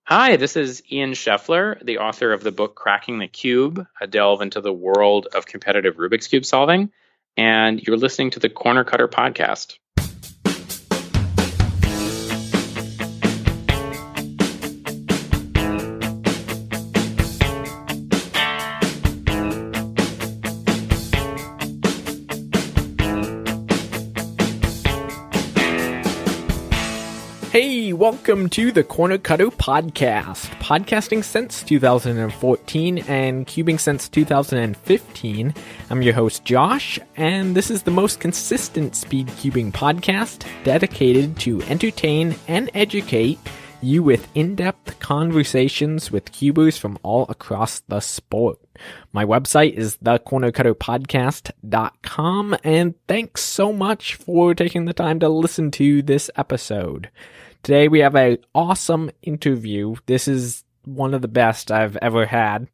Hi, this is Ian Scheffler, the author of the book Cracking the Cube, a delve into the world of competitive Rubik's Cube solving. And you're listening to the Corner Cutter podcast. Hey, welcome to the Corner Cutter podcast. Podcasting since 2014 and cubing since 2015. I'm your host, Josh, and this is the most consistent speed cubing podcast dedicated to entertain and educate you with in-depth conversations with cubers from all across the sport. My website is thecornercutterpodcast.com, and thanks so much for taking the time to listen to this episode. Today we have an awesome interview. This is one of the best I've ever had.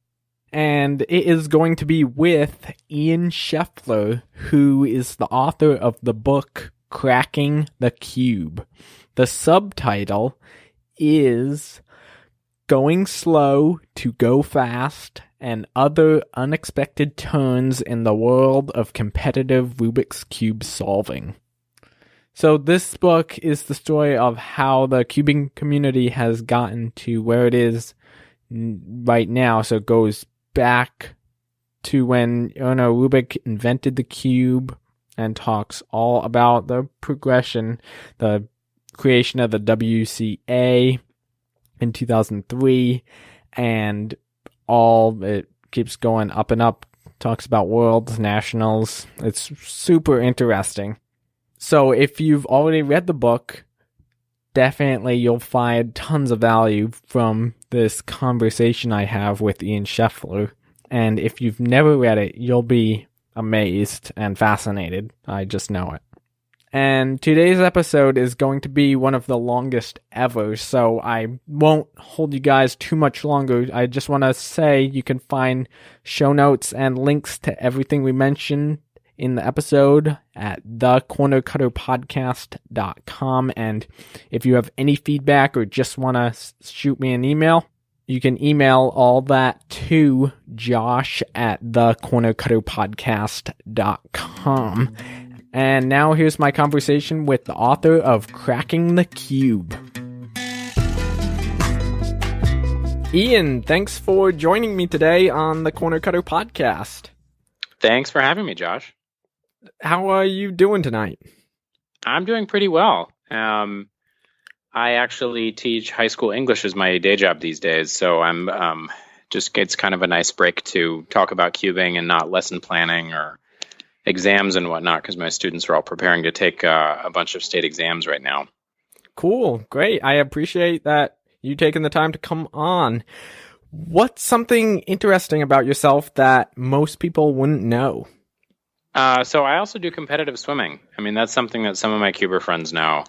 And it is going to be with Ian Scheffler, who is the author of the book Cracking the Cube. The subtitle is Going Slow to Go Fast and Other Unexpected Turns in the World of Competitive Rubik's Cube Solving. So this book is the story of how the cubing community has gotten to where it is right now. So it goes back to when Erno Rubik invented the cube and talks all about the progression, the creation of the WCA in 2003, and all it keeps going up and up. Talks about worlds, nationals. It's super interesting. So if you've already read the book, definitely you'll find tons of value from this conversation I have with Ian Scheffler. And if you've never read it, you'll be amazed and fascinated. I just know it. And today's episode is going to be one of the longest ever, so I won't hold you guys too much longer. I just want to say you can find show notes and links to everything we mentioned in the episode at thecornercutterpodcast.com. And if you have any feedback or just want to shoot me an email, you can email all that to Josh at thecornercutterpodcast.com. And now here's my conversation with the author of Cracking the Cube. Ian, thanks for joining me today on the Corner Cutter podcast. Thanks for having me, Josh. How are you doing tonight? I'm doing pretty well. I actually teach high school English as my day job these days, so I'm it's kind of a nice break to talk about cubing and not lesson planning or exams and whatnot, because my students are all preparing to take a bunch of state exams right now. Cool. Great. I appreciate that you taking the time to come on. What's something interesting about yourself that most people wouldn't know? So I also do competitive swimming. I mean, that's something that some of my cuber friends know.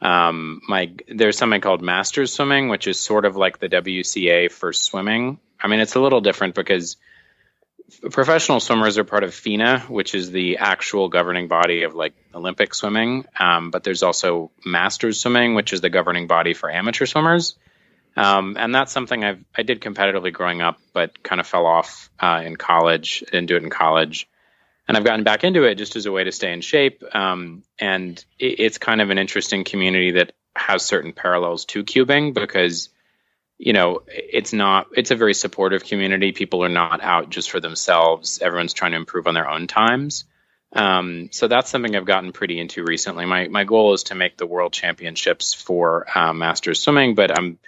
There's something called masters swimming, which is sort of like the WCA for swimming. I mean, it's a little different because professional swimmers are part of FINA, which is the actual governing body of like Olympic swimming. But there's also masters swimming, which is the governing body for amateur swimmers. And that's something I did competitively growing up, but kind of fell off in college. I didn't do it in college. And I've gotten back into it just as a way to stay in shape. And it's kind of an interesting community that has certain parallels to cubing because, you know, it's a very supportive community. People are not out just for themselves. Everyone's trying to improve on their own times. So that's something I've gotten pretty into recently. My goal is to make the world championships for masters swimming, but I'm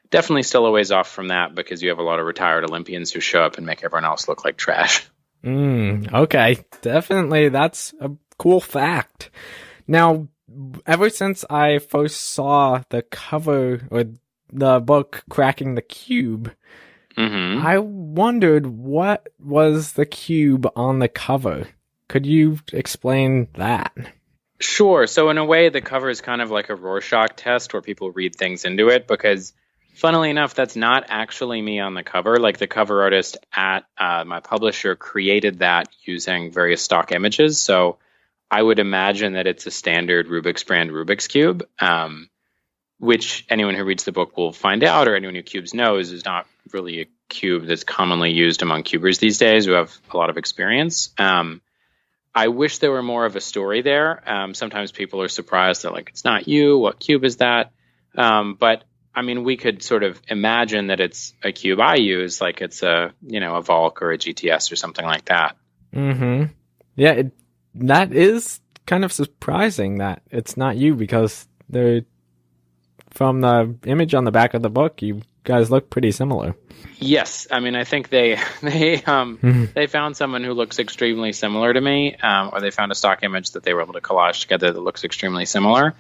definitely still a ways off from that because you have a lot of retired Olympians who show up and make everyone else look like trash. Okay, definitely. That's a cool fact. Now, ever since I first saw the cover or the book Cracking the Cube, I wondered what was the cube on the cover. Could you explain that? Sure. So in a way, the cover is kind of like a Rorschach test where people read things into it because funnily enough, that's not actually me on the cover. Like the cover artist at my publisher created that using various stock images. So I would imagine that it's a standard Rubik's brand Rubik's Cube. which anyone who reads the book will find out, or anyone who cubes knows, is not really a cube that's commonly used among cubers these days who have a lot of experience. I wish there were more of a story there. Sometimes people are surprised that, like, it's not you. What cube is that? But I mean, we could sort of imagine that it's a cube I use, like it's a Volk or a GTS or something like that. Mm-hmm. Yeah, that is kind of surprising that it's not you, because from the image on the back of the book, you guys look pretty similar. Yes, I mean, I think they found someone who looks extremely similar to me, or they found a stock image that they were able to collage together that looks extremely similar.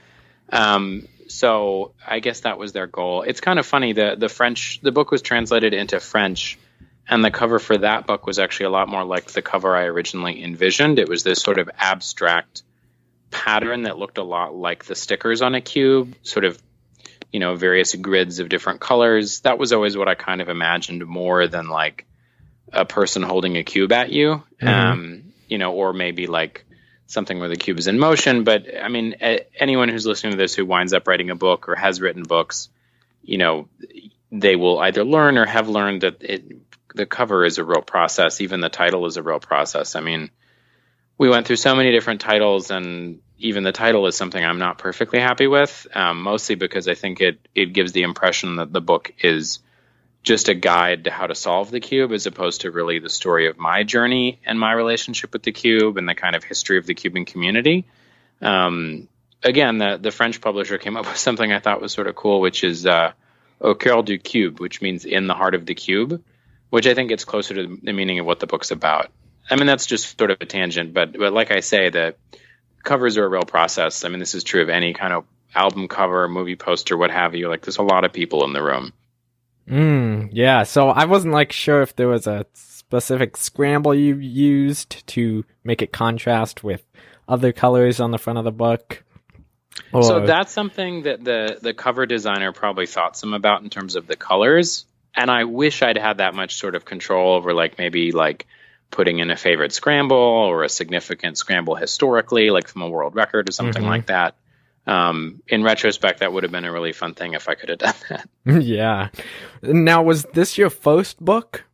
So I guess that was their goal. It's kind of funny. The book was translated into French, and the cover for that book was actually a lot more like the cover I originally envisioned. It was this sort of abstract pattern that looked a lot like the stickers on a cube, sort of, various grids of different colors. That was always what I kind of imagined, more than like a person holding a cube at you, or maybe like something where the cube is in motion. But I mean, anyone who's listening to this who winds up writing a book or has written books, they will either learn or have learned that the cover is a real process. Even the title is a real process. I mean, we went through so many different titles, and even the title is something I'm not perfectly happy with, mostly because I think it gives the impression that the book is just a guide to how to solve the cube, as opposed to really the story of my journey and my relationship with the cube and the kind of history of the cubing community. Again, the French publisher came up with something I thought was sort of cool, which is au cœur du cube, which means in the heart of the cube, which I think gets closer to the meaning of what the book's about. I mean, that's just sort of a tangent, but like I say, the covers are a real process. I mean, this is true of any kind of album cover, movie poster, what have you. Like, there's a lot of people in the room. Yeah, so I wasn't sure if there was a specific scramble you used to make it contrast with other colors on the front of the book. So that's something that the cover designer probably thought some about in terms of the colors. And I wish I'd had that much sort of control over maybe putting in a favorite scramble or a significant scramble historically, like from a world record or something like that. In retrospect, that would have been a really fun thing if I could have done that. Yeah. Now, was this your first book?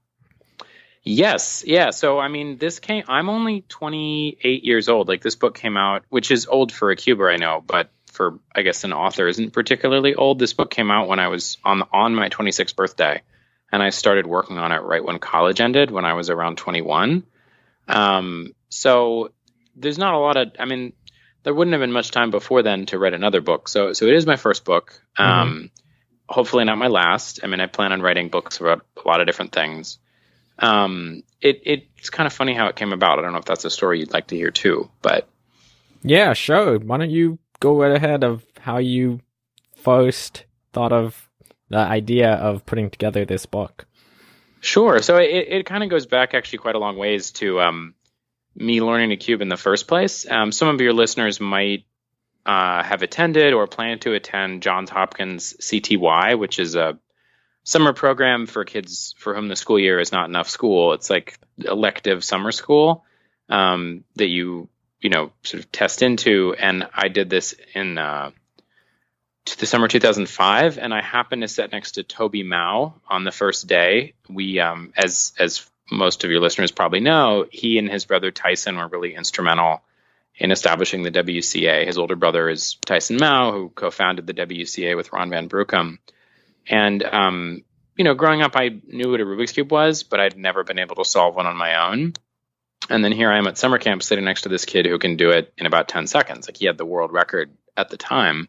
Yes. Yeah. So, I mean, I'm only 28 years old. Like, this book came out, which is old for a cuber, I know, but for, I guess, an author isn't particularly old. This book came out when I was on my 26th birthday. And I started working on it right when college ended, when I was around 21. So there's not a lot of, I mean, there wouldn't have been much time before then to write another book. So it is my first book. Hopefully not my last. I mean, I plan on writing books about a lot of different things. It's kind of funny how it came about. I don't know if that's a story you'd like to hear too, but. Yeah, sure. Why don't you go right ahead of how you first thought of the idea of putting together this book? Sure. So it kind of goes back actually quite a long ways to me learning to cube in the first place. Some of your listeners might have attended or plan to attend Johns Hopkins CTY, which is a summer program for kids for whom the school year is not enough school. It's like elective summer school that you sort of test into. And I did this in the summer 2005, and I happened to sit next to Toby Mao on the first day. We, as most of your listeners probably know, he and his brother Tyson were really instrumental in establishing the WCA. His older brother is Tyson Mao, who co-founded the WCA with Ron Van Brookum. And, growing up, I knew what a Rubik's Cube was, but I'd never been able to solve one on my own. And then here I am at summer camp sitting next to this kid who can do it in about 10 seconds. Like, he had the world record at the time.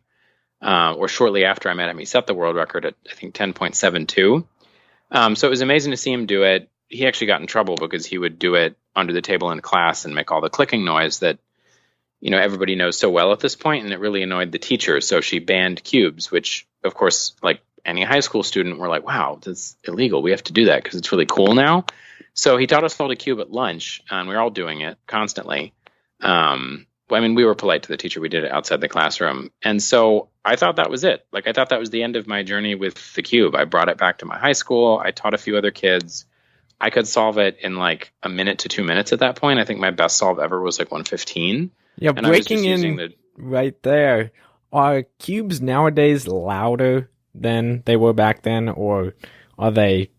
Or shortly after I met him, he set the world record at, I think, 10.72. So it was amazing to see him do it. He actually got in trouble because he would do it under the table in class and make all the clicking noise that, everybody knows so well at this point, and it really annoyed the teacher. So she banned cubes, which, of course, like any high school student, we're like, wow, that's illegal. We have to do that because it's really cool now. So he taught us all to cube at lunch, and we were all doing it constantly. I mean, we were polite to the teacher. We did it outside the classroom. And so I thought that was it. Like, I thought that was the end of my journey with the cube. I brought it back to my high school. I taught a few other kids. I could solve it in like a minute to 2 minutes at that point. I think my best solve ever was like 1:15. Yeah, breaking in right there. Are cubes nowadays louder than they were back then, or are they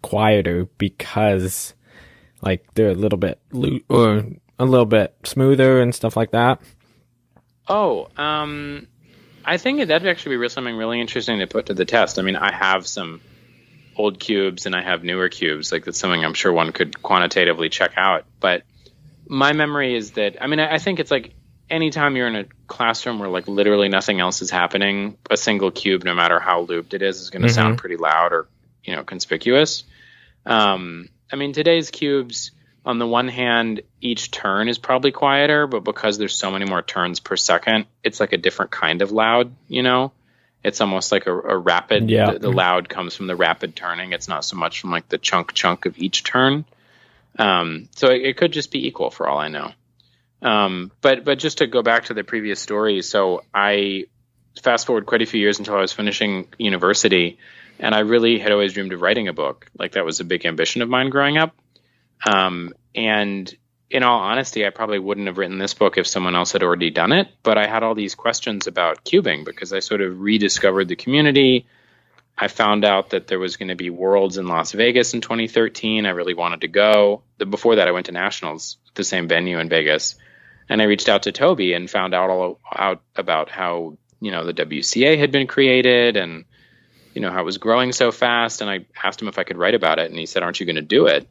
quieter because like they're a little bit or a little bit smoother and stuff like that? Oh, I think that'd actually be something really interesting to put to the test. I mean, I have some old cubes and I have newer cubes. Like that's something I'm sure one could quantitatively check out. But my memory is that, I mean, I think it's like anytime you're in a classroom where like literally nothing else is happening, a single cube, no matter how looped it is going to sound pretty loud or, conspicuous. I mean, today's cubes, on the one hand, each turn is probably quieter, but because there's so many more turns per second, it's like a different kind of loud, It's almost like a rapid, the loud comes from the rapid turning. It's not so much from like the chunk of each turn. So it could just be equal for all I know. But just to go back to the previous story, so I fast forward quite a few years until I was finishing university, and I really had always dreamed of writing a book. Like that was a big ambition of mine growing up. And in all honesty, I probably wouldn't have written this book if someone else had already done it. But I had all these questions about cubing because I sort of rediscovered the community. I found out that there was going to be Worlds in Las Vegas in 2013. I really wanted to go. Before that, I went to Nationals, the same venue in Vegas. And I reached out to Toby and found out about how, the WCA had been created and, how it was growing so fast. And I asked him if I could write about it. And he said, "Aren't you going to do it?"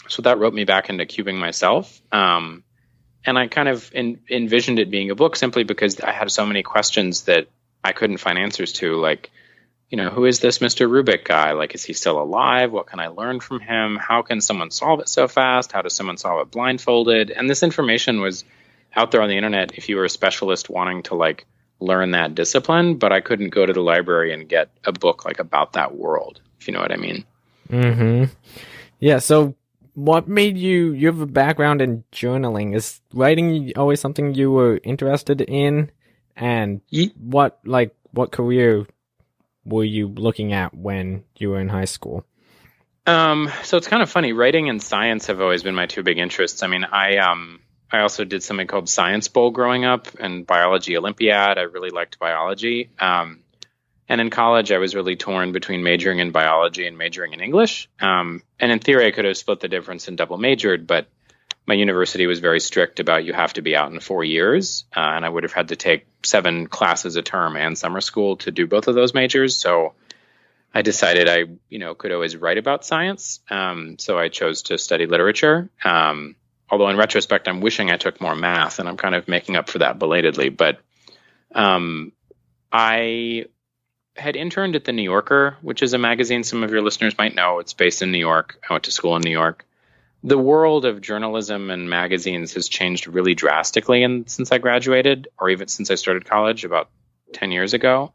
So that wrote me back into cubing myself. And I kind of envisioned it being a book simply because I had so many questions that I couldn't find answers to. Like, who is this Mr. Rubik guy? Like, is he still alive? What can I learn from him? How can someone solve it so fast? How does someone solve it blindfolded? And this information was out there on the internet if you were a specialist wanting to like learn that discipline, but I couldn't go to the library and get a book like about that world, if you know what I mean. Mm-hmm. Yeah. So what made you have a background in journaling? Is writing always something you were interested in? And what career were you looking at when you were in high school? So it's kind of funny. Writing and science have always been my two big interests. I mean, I also did something called Science Bowl growing up and Biology Olympiad. I really liked biology. And in college, I was really torn between majoring in biology and majoring in English. And in theory, I could have split the difference and double majored, but my university was very strict about you have to be out in 4 years. And I would have had to take 7 classes a term and summer school to do both of those majors. So I decided I, could always write about science. So I chose to study literature. Although in retrospect, I'm wishing I took more math, and I'm kind of making up for that belatedly. But I had interned at The New Yorker, which is a magazine some of your listeners might know. It's based in New York. I went to school in New York. The world of journalism and magazines has changed really drastically since I graduated, or even since I started college about 10 years ago,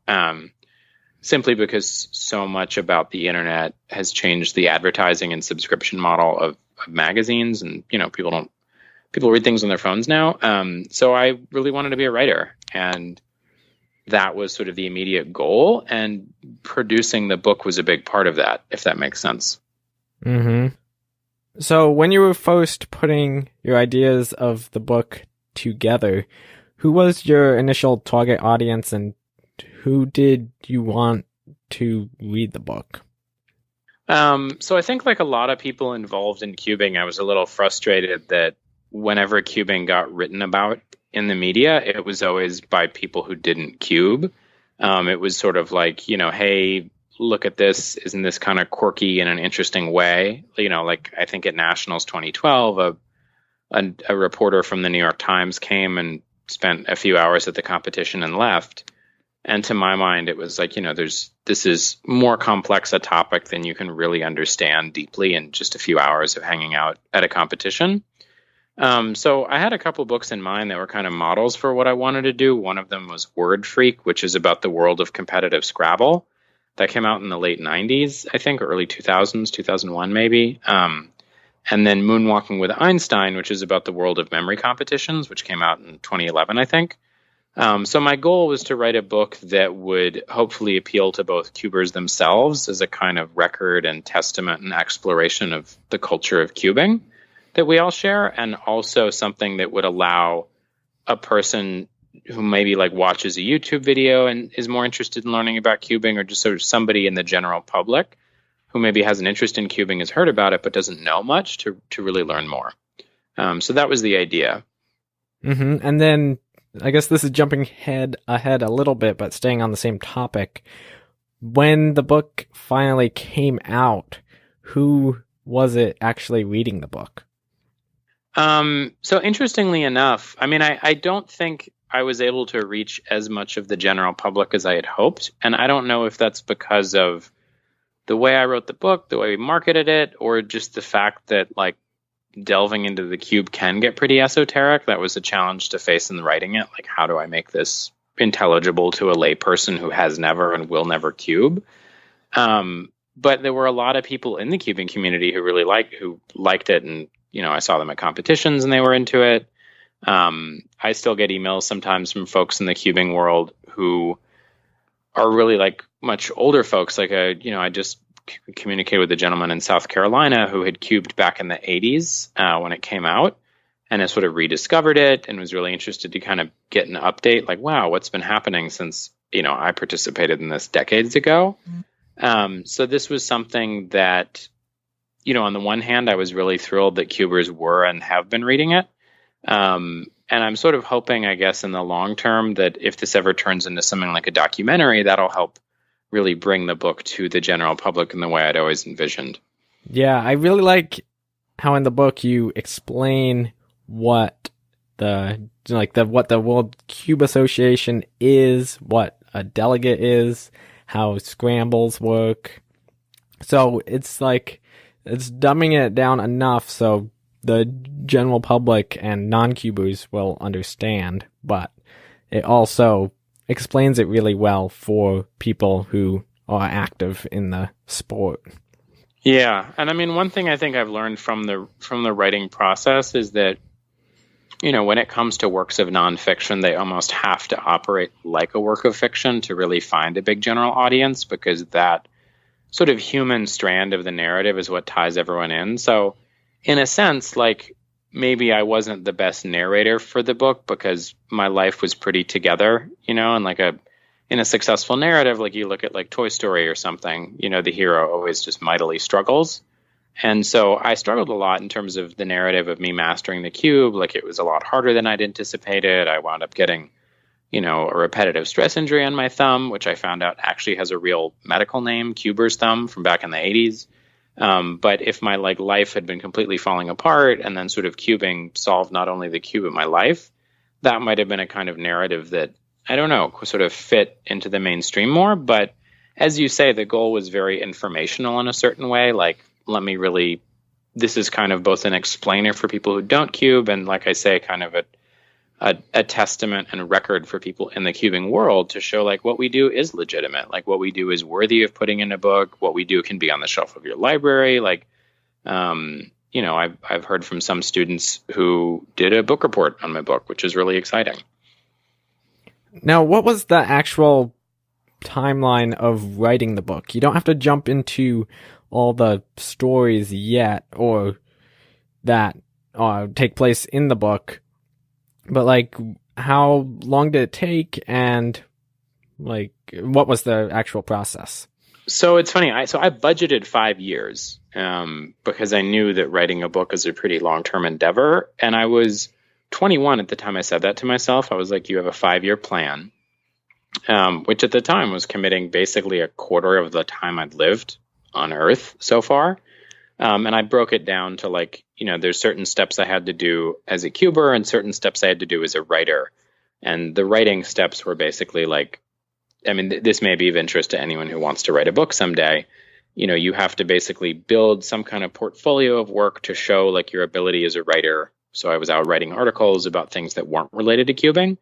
simply because so much about the internet has changed the advertising and subscription model of magazines, and people read things on their phones now. So I really wanted to be a writer, and that was sort of the immediate goal, and producing the book was a big part of that, if that makes sense. Mm-hmm. So when you were first putting your ideas of the book together, who was your initial target audience, and who did you want to read the book? So I think like a lot of people involved in cubing, I was a little frustrated that whenever cubing got written about in the media, it was always by people who didn't cube. It was sort of like, hey, look at this. Isn't this kind of quirky in an interesting way? Like I think at Nationals 2012, a reporter from the New York Times came and spent a few hours at the competition and left. And to my mind, it was like, this is more complex a topic than you can really understand deeply in just a few hours of hanging out at a competition. So I had a couple books in mind that were kind of models for what I wanted to do. One of them was Word Freak, which is about the world of competitive Scrabble. That came out in the late 90s, I think, or early 2000s, 2001 maybe. And then Moonwalking with Einstein, which is about the world of memory competitions, which came out in 2011, I think. So my goal was to write a book that would hopefully appeal to both cubers themselves as a kind of record and testament and exploration of the culture of cubing that we all share, and also something that would allow a person who maybe like watches a YouTube video and is more interested in learning about cubing, or just sort of somebody in the general public who maybe has an interest in cubing, has heard about it, but doesn't know much to really learn more. So that was the idea. Mm-hmm. And then I guess this is jumping ahead a little bit, but staying on the same topic. When the book finally came out, who was it actually reading the book? So interestingly enough, I mean, I don't think I was able to reach as much of the general public as I had hoped. And I don't know if that's because of the way I wrote the book, the way we marketed it, or just the fact that like delving into the cube can get pretty esoteric. That was a challenge to face in writing it. Like, how do I make this intelligible to a layperson who has never and will never cube? But there were a lot of people in the cubing community who really liked it. And, you know, I saw them at competitions and they were into it. I still get emails sometimes from folks in the cubing world who are really like much older folks. Like, I just communicated with a gentleman in South Carolina who had cubed back in the 80s when it came out, and has sort of rediscovered it and was really interested to kind of get an update. Like, wow, what's been happening since, I participated in this decades ago. So this was something that, on the one hand, I was really thrilled that cubers were and have been reading it. And I'm sort of hoping, I guess, in the long term that if this ever turns into something like a documentary, that'll help really bring the book to the general public in the way I'd always envisioned. Yeah, I really like how in the book you explain what the World Cube Association is, what a delegate is, how scrambles work. So it's like it's dumbing it down enough so the general public and non-cubers will understand, but it also explains it really well for people who are active in the sport. Yeah, and I mean, one thing I think I've learned from the writing process is that, when it comes to works of nonfiction, they almost have to operate like a work of fiction to really find a big general audience, because that sort of human strand of the narrative is what ties everyone in. So in a sense, like, maybe I wasn't the best narrator for the book because my life was pretty together, and like in a successful narrative, like you look at like Toy Story or something, the hero always just mightily struggles. And so I struggled a lot in terms of the narrative of me mastering the cube. Like, it was a lot harder than I'd anticipated. I wound up getting, a repetitive stress injury on my thumb, which I found out actually has a real medical name, Cuber's thumb, from back in the 80s. But if my life had been completely falling apart and then sort of cubing solved not only the cube of my life, that might have been a kind of narrative that, I don't know, sort of fit into the mainstream more. But as you say, the goal was very informational in a certain way. Like, this is kind of both an explainer for people who don't cube, and like I say, kind of a testament and a record for people in the cubing world to show like what we do is legitimate. Like, what we do is worthy of putting in a book. What we do can be on the shelf of your library. Like, I've heard from some students who did a book report on my book, which is really exciting. Now, what was the actual timeline of writing the book? You don't have to jump into all the stories yet, or that take place in the book. But like, how long did it take, and like, what was the actual process? So it's funny. I budgeted 5 years because I knew that writing a book is a pretty long-term endeavor. And I was 21 at the time I said that to myself. I was like, you have a 5-year plan, which at the time was committing basically a quarter of the time I'd lived on Earth so far. And I broke it down to like, there's certain steps I had to do as a cuber and certain steps I had to do as a writer. And the writing steps were basically like, I mean, this may be of interest to anyone who wants to write a book someday. You have to basically build some kind of portfolio of work to show like your ability as a writer. So I was out writing articles about things that weren't related to cubing.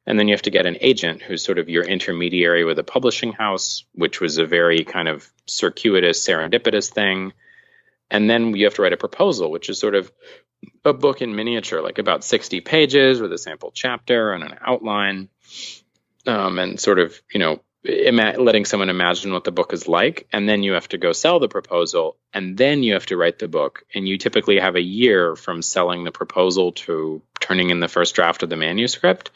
And then you have to get an agent who's sort of your intermediary with a publishing house, which was a very kind of circuitous, serendipitous thing. And then you have to write a proposal, which is sort of a book in miniature, like about 60 pages with a sample chapter and an outline, and sort of, letting someone imagine what the book is like. And then you have to go sell the proposal, and then you have to write the book. And you typically have a year from selling the proposal to turning in the first draft of the manuscript.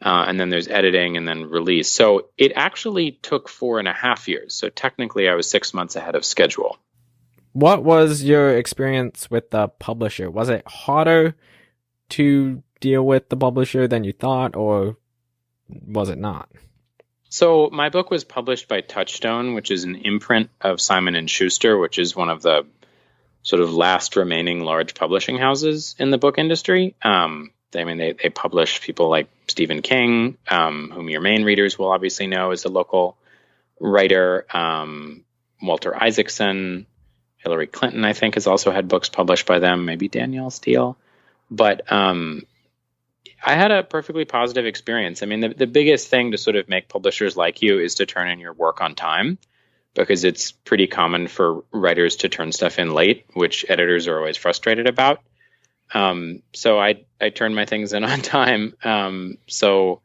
and then there's editing and then release. So it actually took 4.5 years. So technically I was 6 months ahead of schedule. What was your experience with the publisher? Was it harder to deal with the publisher than you thought, or was it not? So my book was published by Touchstone, which is an imprint of Simon & Schuster, which is one of the sort of last remaining large publishing houses in the book industry. They publish people like Stephen King, whom your main readers will obviously know as a local writer. Walter Isaacson, Hillary Clinton, I think, has also had books published by them, maybe Danielle Steele. But I had a perfectly positive experience. I mean, the biggest thing to sort of make publishers like you is to turn in your work on time, because it's pretty common for writers to turn stuff in late, which editors are always frustrated about. So I turned my things in on time. So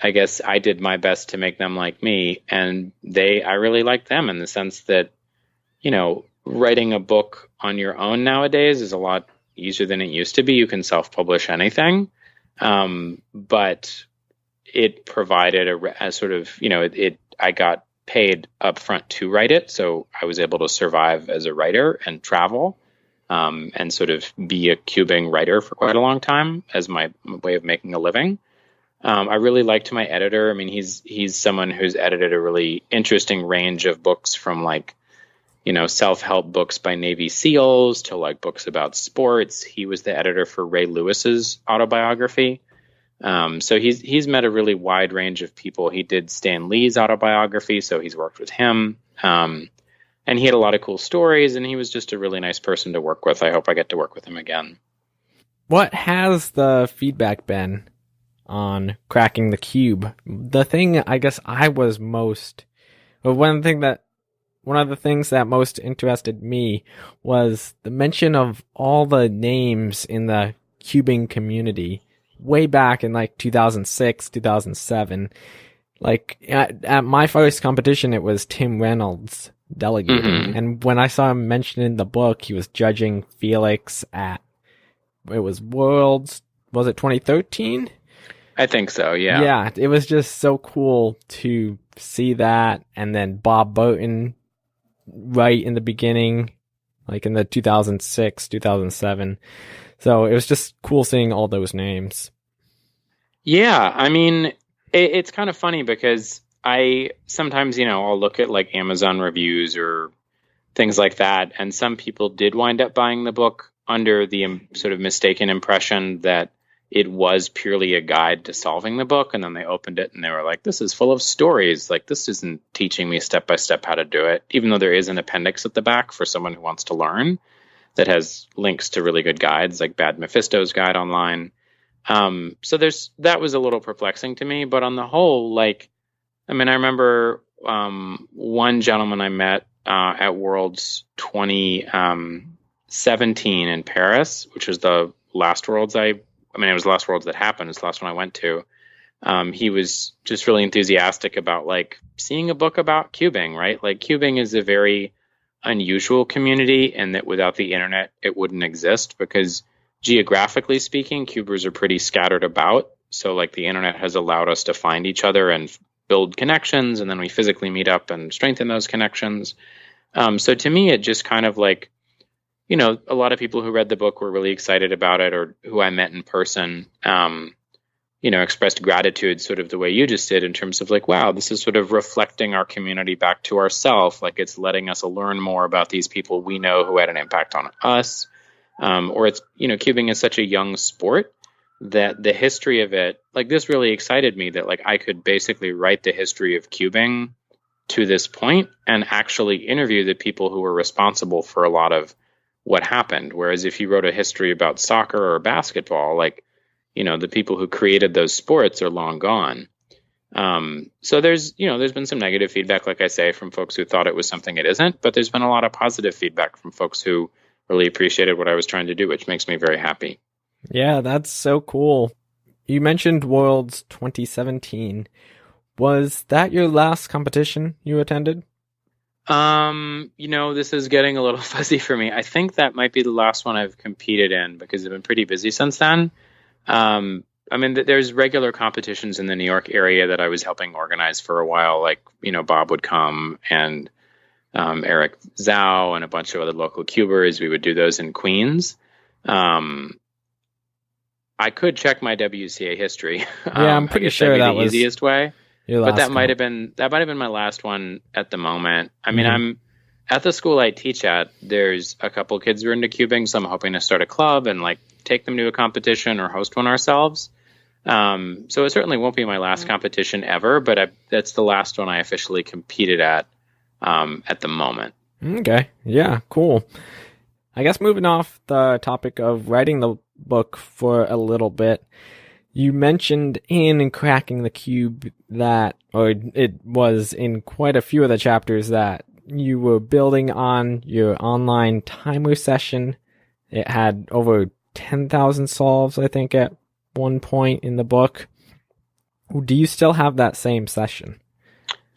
I guess I did my best to make them like me, and I really liked them in the sense that, writing a book on your own nowadays is a lot easier than it used to be. You can self-publish anything. But it provided a sort of, I got paid upfront to write it. So I was able to survive as a writer and travel, and sort of be a cubing writer for quite a long time as my way of making a living. I really liked my editor. I mean, he's someone who's edited a really interesting range of books from self-help books by Navy SEALs to books about sports. He was the editor for Ray Lewis's autobiography. So he's met a really wide range of people. He did Stan Lee's autobiography, so he's worked with him. And he had a lot of cool stories, and he was just a really nice person to work with. I hope I get to work with him again. What has the feedback been on Cracking the Cube? The thing I guess I was one of the things that most interested me was the mention of all the names in the cubing community way back in 2006, 2007. At my first competition, it was Tim Reynolds delegating. Mm-hmm. And when I saw him mentioned in the book, he was judging Felix it was Worlds, was it 2013? I think so, yeah. Yeah, it was just so cool to see that. And then Bob Burton right in the beginning, in the 2006, 2007. So it was just cool seeing all those names. Yeah, I mean, it's kind of funny because I sometimes, I'll look at Amazon reviews or things like that. And some people did wind up buying the book under the sort of mistaken impression that it was purely a guide to solving the book. And then they opened it and they were like, this is full of stories. This isn't teaching me step by step how to do it, even though there is an appendix at the back for someone who wants to learn that has links to really good guides, like Bad Mephisto's guide online. So that was a little perplexing to me, but on the whole, I remember, one gentleman I met, at Worlds 2017 in Paris, which was the last Worlds it was the last Worlds that happened. It's the last one I went to. He was just really enthusiastic about seeing a book about cubing, right? Cubing is a very unusual community, and that without the internet, it wouldn't exist, because geographically speaking, cubers are pretty scattered about. So the internet has allowed us to find each other and build connections, and then we physically meet up and strengthen those connections. So to me, it just kind of a lot of people who read the book were really excited about it, or who I met in person, expressed gratitude sort of the way you just did, in terms of wow, this is sort of reflecting our community back to ourselves. It's letting us learn more about these people we know who had an impact on us. Or it's, cubing is such a young sport that the history of it, this really excited me, that I could basically write the history of cubing to this point and actually interview the people who were responsible for a lot of what happened. Whereas if you wrote a history about soccer or basketball, the people who created those sports are long gone. So there's been some negative feedback, like I say, from folks who thought it was something it isn't, but there's been a lot of positive feedback from folks who really appreciated what I was trying to do, which makes me very happy. Yeah, that's so cool. You mentioned Worlds 2017. Was that your last competition you attended? This is getting a little fuzzy for me. I think that might be the last one I've competed in, because I've been pretty busy since then. I mean, there's regular competitions in the New York area that I was helping organize for a while. Like, Bob would come and Eric Zhao and a bunch of other local cubers. We would do those in Queens. I could check my WCA history. Yeah, I'm pretty sure that was the easiest way. But that might count. have been my last one at the moment. I mean, I'm at the school I teach at. There's a couple kids who are into cubing, so I'm hoping to start a club and like take them to a competition or host one ourselves. So it certainly won't be my last competition ever, but that's the last one I officially competed at the moment. Okay, yeah, cool. I guess moving off the topic of writing the book for a little bit, you mentioned in Cracking the Cube that, or it was in quite a few of the chapters, that you were building on your online timer session. It had over 10,000 solves, I think, at one point in the book. Do you still have that same session?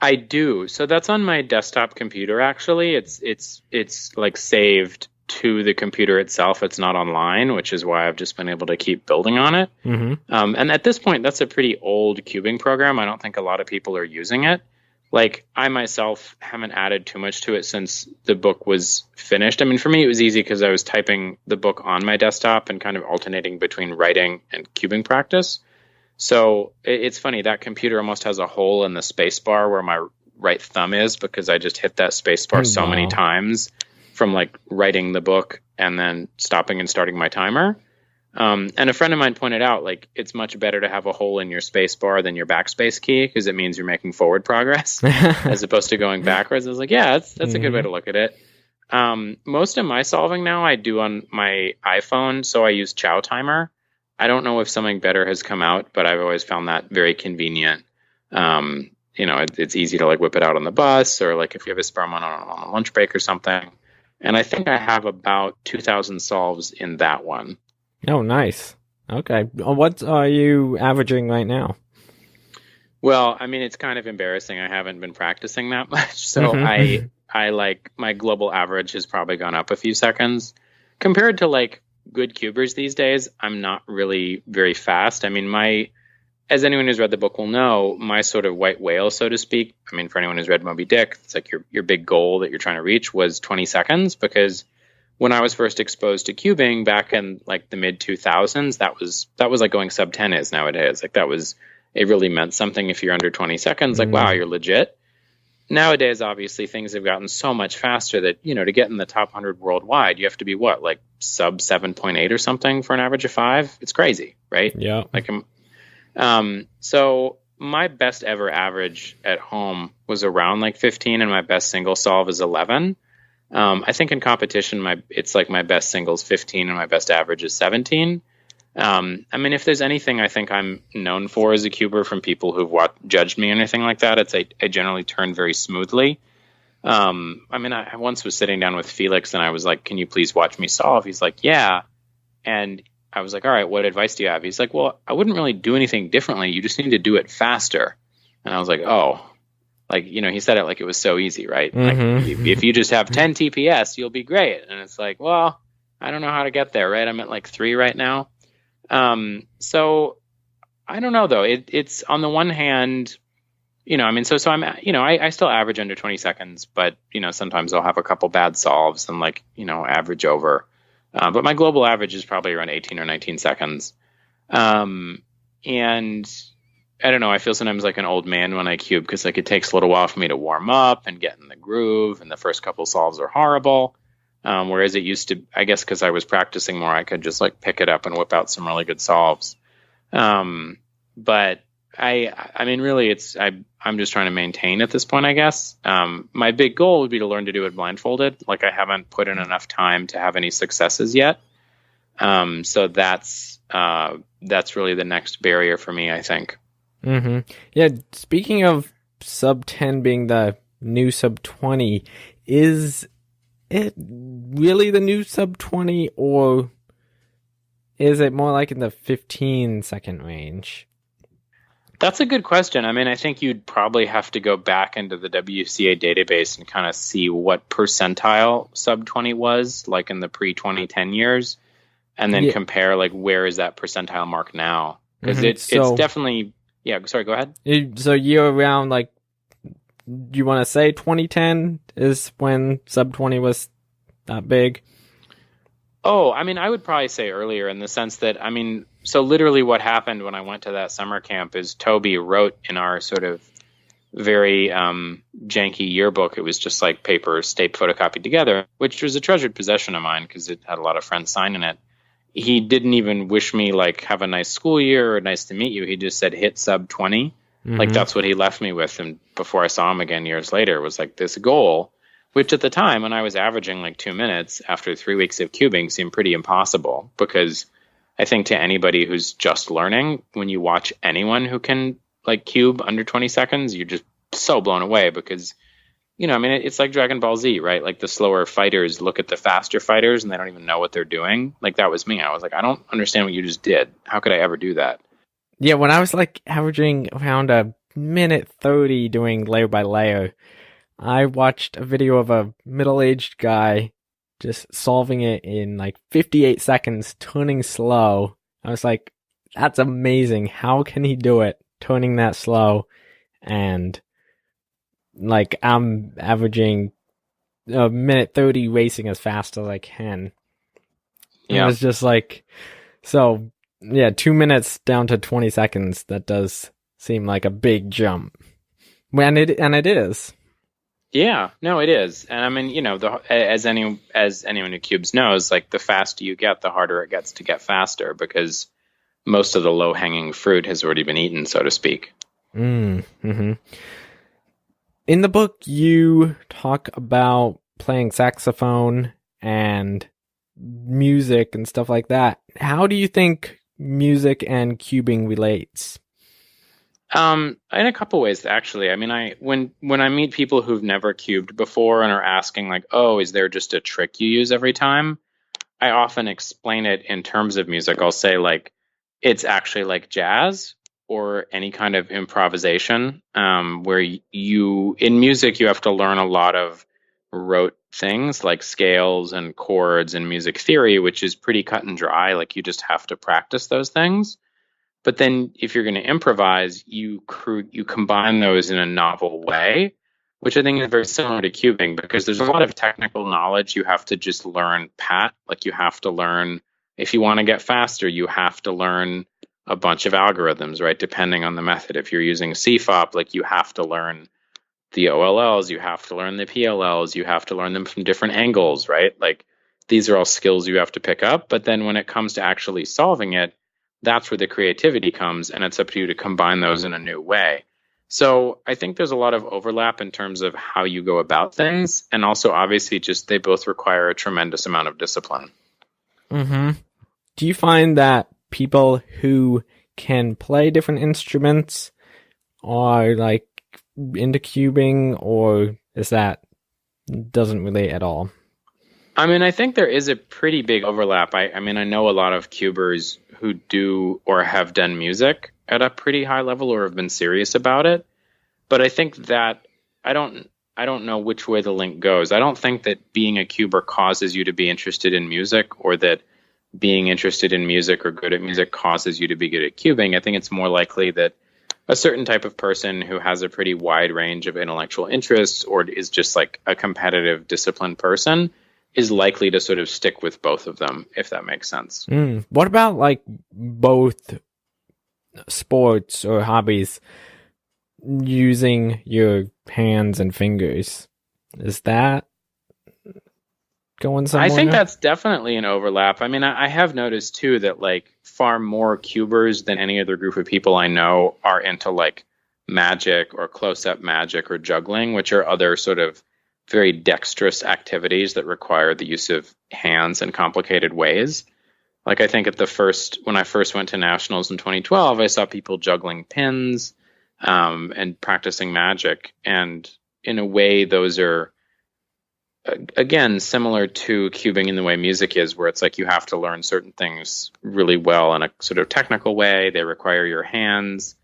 I do. So that's on my desktop computer, actually. It's like saved to the computer itself. It's not online, which is why I've just been able to keep building on it. And at this point, that's a pretty old cubing program. I don't think a lot of people are using it. Like, I myself haven't added too much to it since the book was finished. I mean, for me, it was easy because I was typing the book on my desktop and kind of alternating between writing and cubing practice. So it's funny, that computer almost has a hole in the space bar where my right thumb is, because I just hit that space bar so many times from like writing the book and then stopping and starting my timer. And a friend of mine pointed out, like, it's much better to have a hole in your space bar than your backspace key, because it means you're making forward progress as opposed to going backwards. I was like, yeah, that's a good way to look at it. Most of my solving now I do on my iPhone, so I use Chow Timer. I don't know if something better has come out, but I've always found that very convenient. It's easy to like whip it out on the bus, or like if you have a spare moment on a lunch break or something. And I think I have about 2,000 solves in that one. Oh, nice. Okay. What are you averaging right now? Well, I mean, it's kind of embarrassing. I haven't been practicing that much. So I like, my global average has probably gone up a few seconds. Compared to like good cubers these days, I'm not really very fast. I mean, as anyone who's read the book will know, my sort of white whale, so to speak, I mean, for anyone who's read Moby Dick, it's like your big goal that you're trying to reach was 20 seconds, because when I was first exposed to cubing back in like the mid 2000s, that was like going sub 10 is nowadays. Like it really meant something if you're under 20 seconds, like, wow, you're legit. Nowadays, obviously, things have gotten so much faster that, to get in the top 100 worldwide, you have to be like sub 7.8 or something for an average of 5. It's crazy, right? Yeah. Like, so my best ever average at home was around like 15, and my best single solve is 11. I think in competition, it's like my best singles 15 and my best average is 17. I mean, if there's anything I think I'm known for as a cuber from people who've judged me or anything like that, it's I generally turn very smoothly. I mean, I once was sitting down with Felix and I was like, can you please watch me solve? He's like, yeah. And I was like, all right, what advice do you have? He's like, well, I wouldn't really do anything differently. You just need to do it faster. And I was like, oh, like, he said it like it was so easy, right? Like, if you just have 10 TPS, you'll be great. And it's like, well, I don't know how to get there, right? I'm at like 3 right now. So I don't know though. It's on the one hand, I mean, so I'm, I still average under 20 seconds, but, sometimes I'll have a couple bad solves and like, average over. But my global average is probably around 18 or 19 seconds. And I don't know, I feel sometimes like an old man when I cube, because like it takes a little while for me to warm up and get in the groove, and the first couple solves are horrible. Whereas it used to, I guess because I was practicing more, I could just like pick it up and whip out some really good solves. But I mean, really, I'm just trying to maintain at this point, I guess. My big goal would be to learn to do it blindfolded. Like, I haven't put in enough time to have any successes yet. So that's really the next barrier for me, I think. Yeah. Speaking of sub 10 being the new sub 20, is it really the new sub 20, or is it more like in the 15-second range? That's a good question. I mean, I think you'd probably have to go back into the WCA database and kind of see what percentile sub 20 was, like in the pre-2010 years, and then compare, like, where is that percentile mark now? because it's definitely, yeah, sorry, go ahead. So you're around, like, do you want to say 2010 is when sub 20 was that big? Oh, I mean, I would probably say earlier, in the sense that, I mean, so literally what happened when I went to that summer camp is Toby wrote in our sort of very janky yearbook. It was just like paper tape photocopied together, which was a treasured possession of mine because it had a lot of friends signing it. He didn't even wish me like, have a nice school year or nice to meet you. He just said, hit sub 20. Like, that's what he left me with. And before I saw him again years later, was like this goal, which at the time, when I was averaging like 2 minutes after 3 weeks of cubing, seemed pretty impossible. Because I think to anybody who's just learning, when you watch anyone who can like cube under 20 seconds, you're just so blown away. Because, you know, I mean, it's like Dragon Ball Z, right? Like, the slower fighters look at the faster fighters and they don't even know what they're doing. Like, that was me. I was like, I don't understand what you just did. How could I ever do that? Yeah, when I was like averaging around a minute 30 doing layer by layer, I watched a video of a middle-aged guy just solving it in like 58 seconds, turning slow. I was like, that's amazing. How can he do it, turning that slow? And like, I'm averaging a minute 30 racing as fast as I can. Yeah. It was just like, so yeah, 2 minutes down to 20 seconds. That does seem like a big jump. And it is. Yeah, no, it is. And I mean, you know, as anyone who cubes knows, like, the faster you get, the harder it gets to get faster, because most of the low-hanging fruit has already been eaten, so to speak. Mm-hmm. In the book, you talk about playing saxophone and music and stuff like that. How do you think music and cubing relates? In a couple ways, actually. I mean, when I meet people who've never cubed before and are asking like, oh, is there just a trick you use every time? I often explain it in terms of music. I'll say, like, it's actually like jazz or any kind of improvisation, where in music, you have to learn a lot of rote things like scales and chords and music theory, which is pretty cut and dry. Like, you just have to practice those things. But then if you're going to improvise, you combine those in a novel way, which I think is very similar to cubing, because there's a lot of technical knowledge you have to just learn pat. Like, you have to learn, if you want to get faster, you have to learn a bunch of algorithms, right? Depending on the method. If you're using CFOP, like, you have to learn the OLLs, you have to learn the PLLs, you have to learn them from different angles, right? Like, these are all skills you have to pick up. But then when it comes to actually solving it, that's where the creativity comes, and it's up to you to combine those in a new way. So I think there's a lot of overlap in terms of how you go about things, and also obviously just they both require a tremendous amount of discipline. Mm-hmm. Do you find that people who can play different instruments are like into cubing, or is that doesn't relate at all? I mean, I think there is a pretty big overlap. I mean, I know a lot of cubers who do or have done music at a pretty high level or have been serious about it. But I think that I don't know which way the link goes. I don't think that being a cuber causes you to be interested in music, or that being interested in music or good at music causes you to be good at cubing. I think it's more likely that a certain type of person who has a pretty wide range of intellectual interests, or is just like a competitive, disciplined person, is likely to sort of stick with both of them, if that makes sense. What about like both sports or hobbies using your hands and fingers? Is that going somewhere? I think that's definitely an overlap. I mean, I have noticed too that like far more cubers than any other group of people I know are into like magic or close-up magic or juggling, which are other sort of very dexterous activities that require the use of hands in complicated ways. Like, I think when I first went to nationals in 2012, I saw people juggling pins and practicing magic. And in a way, those are, again, similar to cubing in the way music is, where it's like you have to learn certain things really well in a sort of technical way. They require your hands.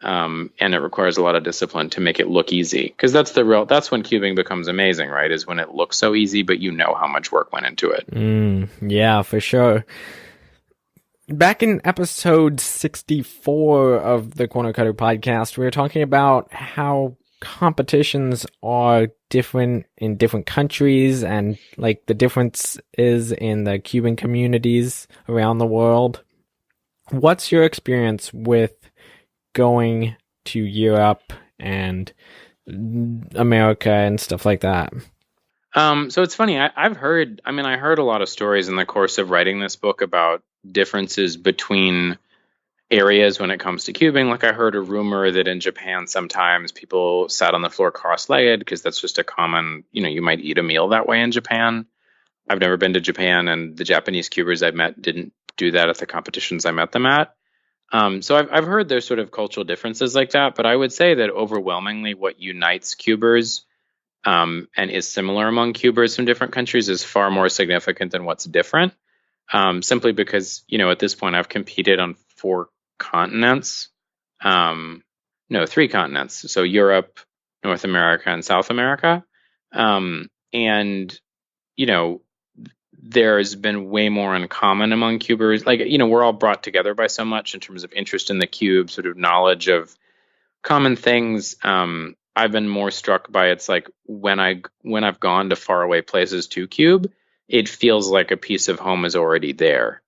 And it requires a lot of discipline to make it look easy, because that's when cubing becomes amazing, right? Is when it looks so easy, but you know how much work went into it. Yeah, for sure. Back in episode 64 of the Corner Cutter podcast, we were talking about how competitions are different in different countries and like the difference is in the Cuban communities around the world. What's your experience with going to Europe and America and stuff like that? So it's funny. I heard a lot of stories in the course of writing this book about differences between areas when it comes to cubing. Like I heard a rumor that in Japan, sometimes people sat on the floor cross-legged because that's just a common, you might eat a meal that way in Japan. I've never been to Japan, and the Japanese cubers I've met didn't do that at the competitions I met them at. So I've heard there's sort of cultural differences like that, but I would say that overwhelmingly what unites cubers and is similar among cubers from different countries is far more significant than what's different. Simply because, at this point I've competed on 4 continents. No, 3 continents. So Europe, North America, and South America. And, there's been way more in common among cubers. Like, we're all brought together by so much in terms of interest in the cube, sort of knowledge of common things. I've been more struck by it's like when I've gone to faraway places to cube, it feels like a piece of home is already there.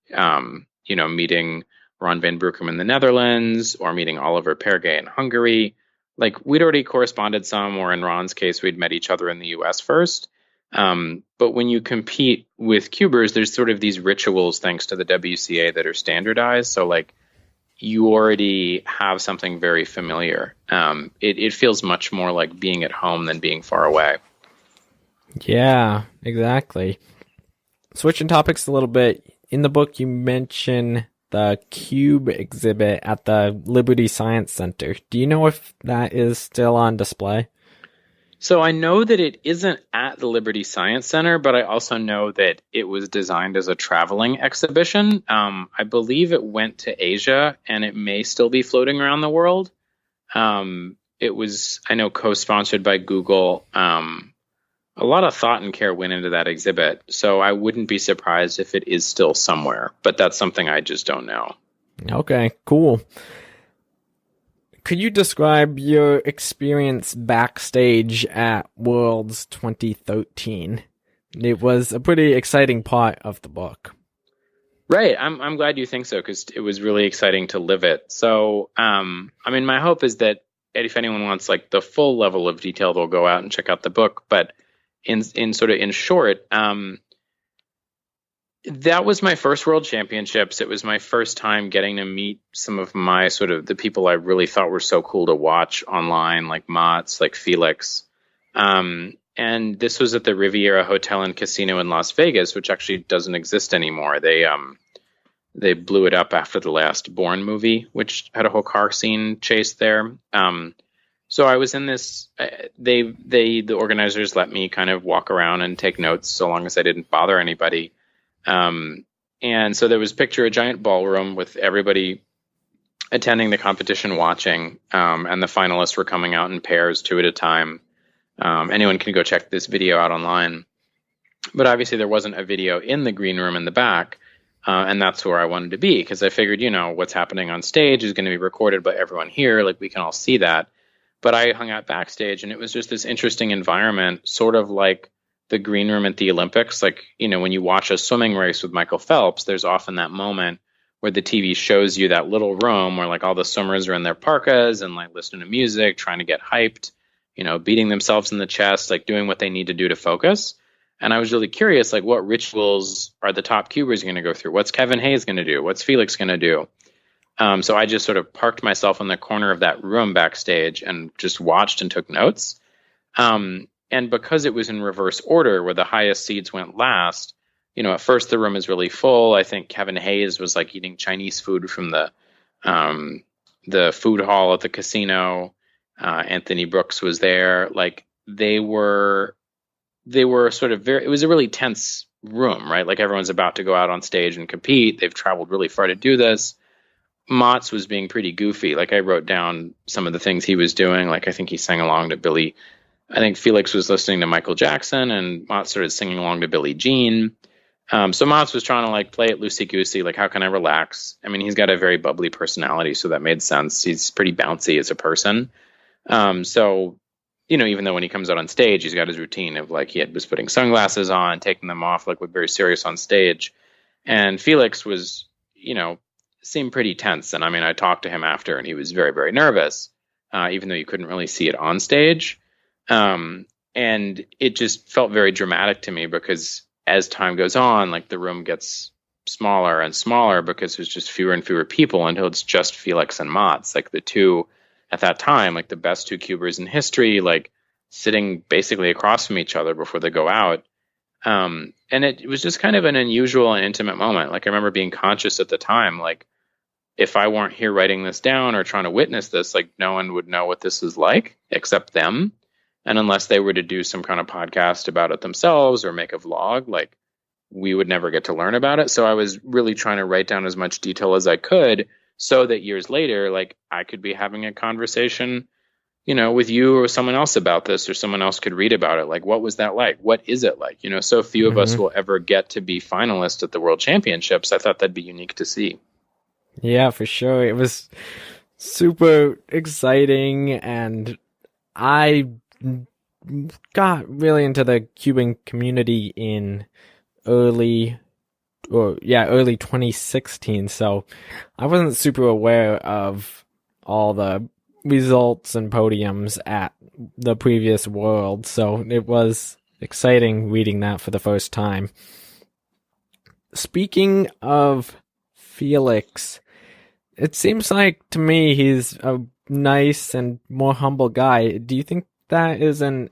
Meeting Ron van Broekum in the Netherlands or meeting Oliver Perge in Hungary. Like we'd already corresponded some, or in Ron's case, we'd met each other in the US first. But when you compete with cubers, there's sort of these rituals thanks to the WCA that are standardized. So like you already have something very familiar. It feels much more like being at home than being far away. Yeah, exactly. Switching topics a little bit, in the book you mention the Cube exhibit at the Liberty Science Center. Do you know if that is still on display? So I know that it isn't at the Liberty Science Center, but I also know that it was designed as a traveling exhibition. I believe it went to Asia, and it may still be floating around the world. It was, I know, co-sponsored by Google. A lot of thought and care went into that exhibit, so I wouldn't be surprised if it is still somewhere, but that's something I just don't know. Okay, cool. Could you describe your experience backstage at Worlds 2013? It was a pretty exciting part of the book. Right. I'm glad you think so, because it was really exciting to live it. So, my hope is that if anyone wants like the full level of detail, they'll go out and check out the book. But in short, that was my first World Championships. It was my first time getting to meet some of my sort of the people I really thought were so cool to watch online, like Mats, like Felix. And this was at the Riviera Hotel and Casino in Las Vegas, which actually doesn't exist anymore. They blew it up after the last Bourne movie, which had a whole car scene chase there. So I was in this. The organizers let me kind of walk around and take notes, so long as I didn't bother anybody. And so there was a giant ballroom with everybody attending the competition watching, and the finalists were coming out in pairs, 2 at a time. Anyone can go check this video out online. But obviously there wasn't a video in the green room in the back, and that's where I wanted to be, because I figured, what's happening on stage is going to be recorded by everyone here, like we can all see that. But I hung out backstage, and it was just this interesting environment, sort of like the green room at the Olympics. Like, when you watch a swimming race with Michael Phelps, there's often that moment where the TV shows you that little room where like all the swimmers are in their parkas and like listening to music, trying to get hyped, beating themselves in the chest, like doing what they need to do to focus. And I was really curious, like what rituals are the top cubers going to go through? What's Kevin Hayes going to do? What's Felix going to do? So I just sort of parked myself in the corner of that room backstage and just watched and took notes. And because it was in reverse order, where the highest seeds went last, at first the room is really full. I think Kevin Hayes was like eating Chinese food from the food hall at the casino. Anthony Brooks was there. Like they were sort of it was a really tense room, right? Like everyone's about to go out on stage and compete. They've traveled really far to do this. Mats was being pretty goofy. Like I wrote down some of the things he was doing. Like I think he sang along to Billy. I think Felix was listening to Michael Jackson, and Mats started singing along to Billie Jean. So Mott's was trying to like play it loosey-goosey, like how can I relax? I mean, he's got a very bubbly personality, so that made sense. He's pretty bouncy as a person. So, even though when he comes out on stage, he's got his routine of like was putting sunglasses on, taking them off, like look very serious on stage. And Felix was, seemed pretty tense. And I mean, I talked to him after, and he was very, very nervous, even though you couldn't really see it on stage. And it just felt very dramatic to me because as time goes on, like the room gets smaller and smaller because there's just fewer and fewer people until it's just Felix and Mott's, like the two at that time, like the best two cubers in history, like sitting basically across from each other before they go out. And it was just kind of an unusual and intimate moment. Like I remember being conscious at the time, like if I weren't here writing this down or trying to witness this, like no one would know what this is like except them. And unless they were to do some kind of podcast about it themselves or make a vlog, like we would never get to learn about it. So I was really trying to write down as much detail as I could so that years later, like I could be having a conversation, with you or someone else about this, or someone else could read about it. Like, what was that like? What is it like? So few of us will ever get to be finalists at the World Championships. I thought that'd be unique to see. Yeah, for sure. It was super exciting, and I got really into the cubing community in early 2016, so I wasn't super aware of all the results and podiums at the previous World, so it was exciting reading that for the first time. Speaking of Felix, it seems like to me he's a nice and more humble guy. Do you think that is an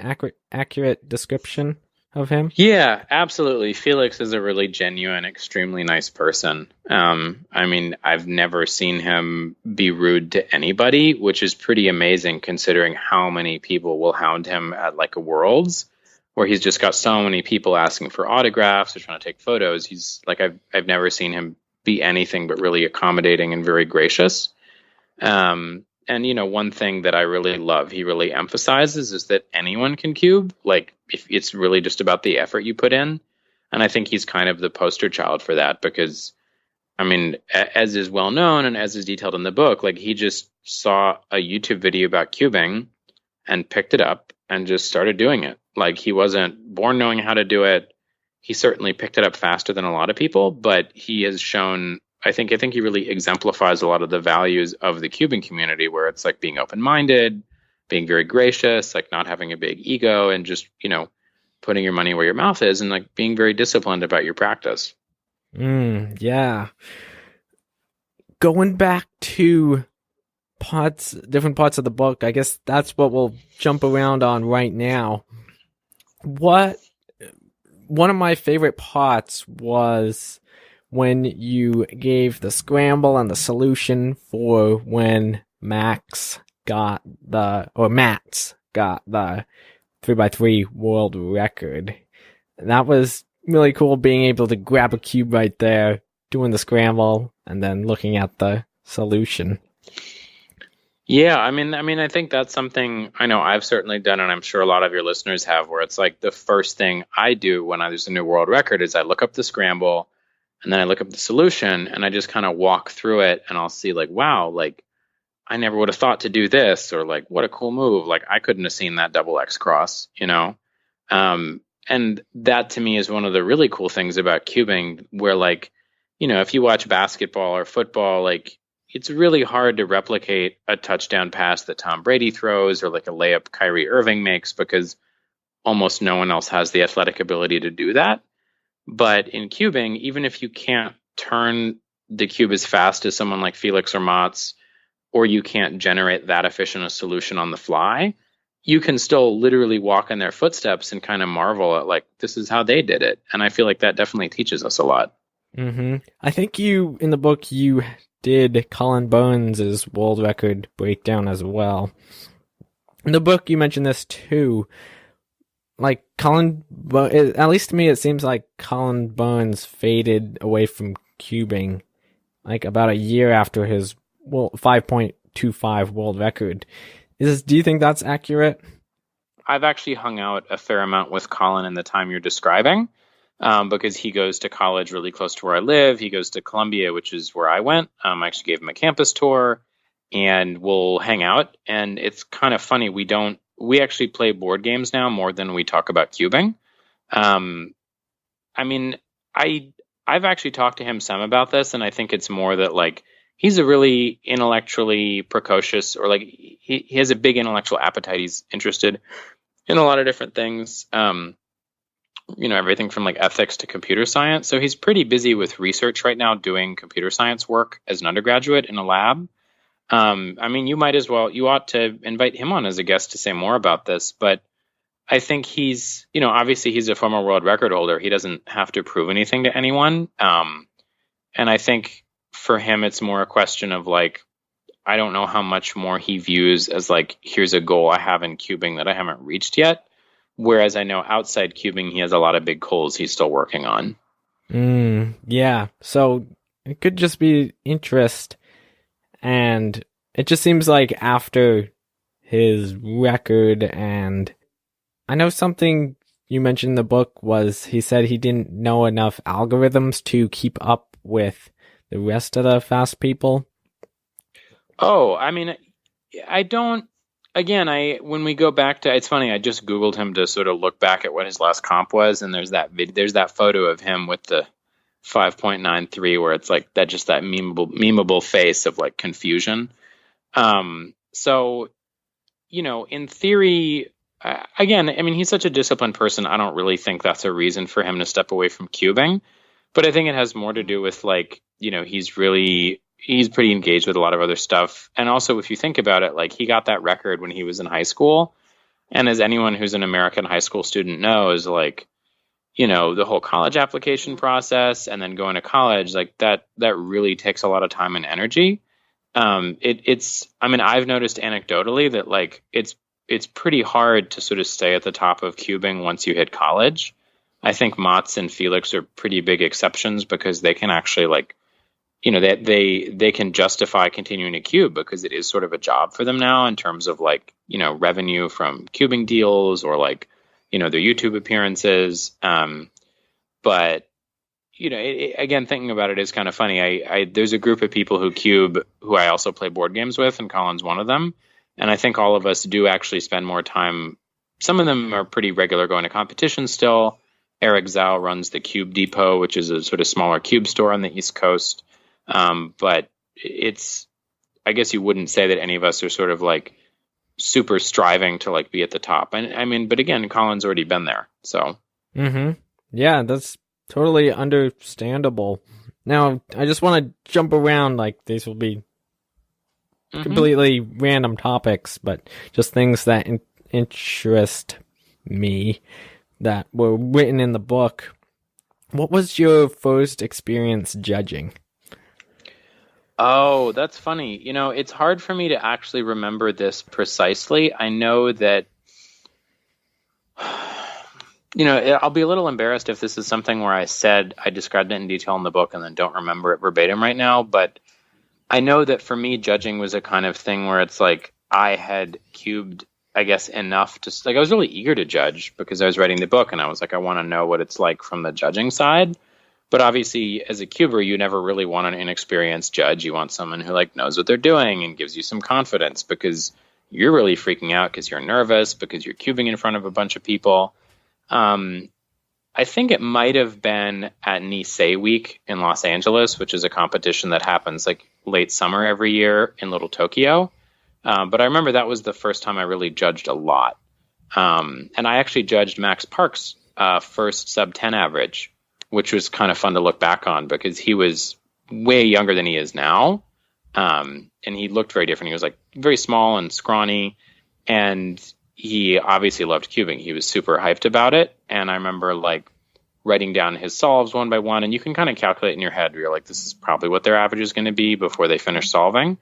accurate description of him? Yeah, absolutely. Felix is a really genuine, extremely nice person. I mean, I've never seen him be rude to anybody, which is pretty amazing considering how many people will hound him at like a Worlds, where he's just got so many people asking for autographs or trying to take photos. He's like, I've never seen him be anything but really accommodating and very gracious. And one thing that I really love, he really emphasizes, is that anyone can cube. Like, if it's really just about the effort you put in. And I think he's kind of the poster child for that because, I mean, as is well known and as is detailed in the book, like he just saw a YouTube video about cubing and picked it up and just started doing it. Like he wasn't born knowing how to do it. He certainly picked it up faster than a lot of people, but he has shown, I think he really exemplifies a lot of the values of the cubing community, where it's like being open-minded, being very gracious, like not having a big ego, and just, putting your money where your mouth is, and like being very disciplined about your practice. Yeah. Going back to different parts of the book, I guess that's what we'll jump around on right now. One of my favorite parts was when you gave the scramble and the solution for when Matt's got the 3x3 world record. And that was really cool, being able to grab a cube right there, doing the scramble, and then looking at the solution. Yeah, I mean, I think that's something I know I've certainly done, and I'm sure a lot of your listeners have, where it's like the first thing I do when there's a new world record is I look up the scramble, and then I look up the solution, and I just kind of walk through it, and I'll see like, wow, like I never would have thought to do this, or like, what a cool move. Like I couldn't have seen that double X cross, and that to me is one of the really cool things about cubing, where like, if you watch basketball or football, like it's really hard to replicate a touchdown pass that Tom Brady throws or like a layup Kyrie Irving makes, because almost no one else has the athletic ability to do that. But in cubing, even if you can't turn the cube as fast as someone like Felix or Mott's, or you can't generate that efficient a solution on the fly, you can still literally walk in their footsteps and kind of marvel at like, this is how they did it. And I feel like that definitely teaches us a lot. I think in the book, you did Colin Burns' world record breakdown as well. In the book, you mentioned this too. Like at least to me, it seems like Colin Burns faded away from cubing like about a year after his 5.25 world record. Do you think that's accurate? I've actually hung out a fair amount with Colin in the time you're describing. because he goes to college really close to where I live. He goes to Columbia, which is where I went. I actually gave him a campus tour, and we'll hang out. And it's kind of funny. We actually play board games now more than we talk about cubing. Um, I mean, I've actually talked to him some about this, and I think it's more that like he's a really intellectually precocious, or like he has a big intellectual appetite. He's interested in a lot of different things. Everything from like ethics to computer science. So he's pretty busy with research right now, doing computer science work as an undergraduate in a lab. You ought to invite him on as a guest to say more about this. But I think obviously he's a former world record holder. He doesn't have to prove anything to anyone. And I think for him, it's more a question of like, I don't know how much more he views as like, here's a goal I have in cubing that I haven't reached yet. Whereas I know outside cubing, he has a lot of big goals he's still working on. Yeah. So it could just be interest. And it just seems like after his record, and I know something you mentioned in the book was he said he didn't know enough algorithms to keep up with the rest of the fast people. Oh, I mean, I don't. Again, when we go back to, it's funny. I just Googled him to sort of look back at what his last comp was, and there's that photo of him with the 5.93, where it's like that, just that memeable face of like confusion. So, in theory, again, I mean, he's such a disciplined person. I don't really think that's a reason for him to step away from cubing, but I think it has more to do with like, he's pretty engaged with a lot of other stuff. And also, if you think about it, like he got that record when he was in high school. And as anyone who's an American high school student knows, like, the whole college application process and then going to college, like that really takes a lot of time and energy. I've noticed anecdotally that like it's pretty hard to sort of stay at the top of cubing once you hit college. I think Mats and Felix are pretty big exceptions because they can actually like, they can justify continuing to cube because it is sort of a job for them now in terms of like, revenue from cubing deals or like, their YouTube appearances. But, again, thinking about it is kind of funny. There's a group of people who cube who I also play board games with, and Colin's one of them. And I think all of us do actually spend more time. Some of them are pretty regular going to competitions still. Eric Zhao runs the Cube Depot, which is a sort of smaller cube store on the East Coast. But I guess you wouldn't say that any of us are sort of like super striving to like be at the top. And I mean, but again, Colin's already been there. So. Yeah, that's totally understandable. Now, I just want to jump around, like these will be completely random topics, but just things that interest me that were written in the book. What was your first experience judging? Oh, that's funny. It's hard for me to actually remember this precisely. I know that, I'll be a little embarrassed if this is something where I described it in detail in the book and then don't remember it verbatim right now. But I know that for me, judging was a kind of thing where it's like I had cubed, I guess, enough to like I was really eager to judge because I was writing the book and I was like, I want to know what it's like from the judging side. But obviously, as a cuber, you never really want an inexperienced judge. You want someone who like knows what they're doing and gives you some confidence because you're really freaking out because you're nervous because you're cubing in front of a bunch of people. I think it might have been at Nisei Week in Los Angeles, which is a competition that happens like late summer every year in Little Tokyo. But I remember that was the first time I really judged a lot. And I actually judged Max Park's first sub 10 average, which was kind of fun to look back on because he was way younger than he is now. And he looked very different. He was like very small and scrawny, and he obviously loved cubing. He was super hyped about it. And I remember like writing down his solves one by one, and you can kind of calculate in your head. You're like, this is probably what their average is going to be before they finish solving.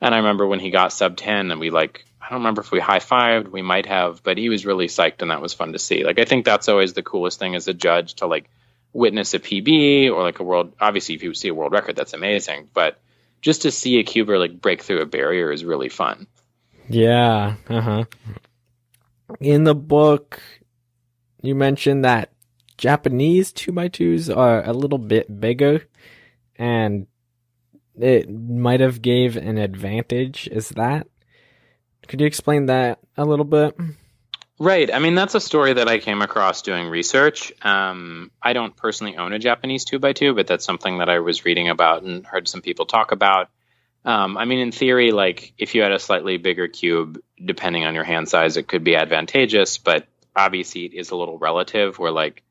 And I remember when he got sub 10 and we like, I don't remember if we high-fived, we might have, but he was really psyched and that was fun to see. Like, I think that's always the coolest thing as a judge to like witness a PB or like a world. Obviously, if you see a world record, that's amazing. But just to see a cuber like break through a barrier is really fun. Yeah. In the book, you mentioned that Japanese 2x2s are a little bit bigger, and it might have gave an advantage. Is that? Could you explain that a little bit? Right. I mean, that's a story that I came across doing research. I don't personally own a Japanese 2x2, but that's something that I was reading about and heard some people talk about. I mean, in theory, like if you had a slightly bigger cube, depending on your hand size, it could be advantageous, but obviously it is a little relative where like,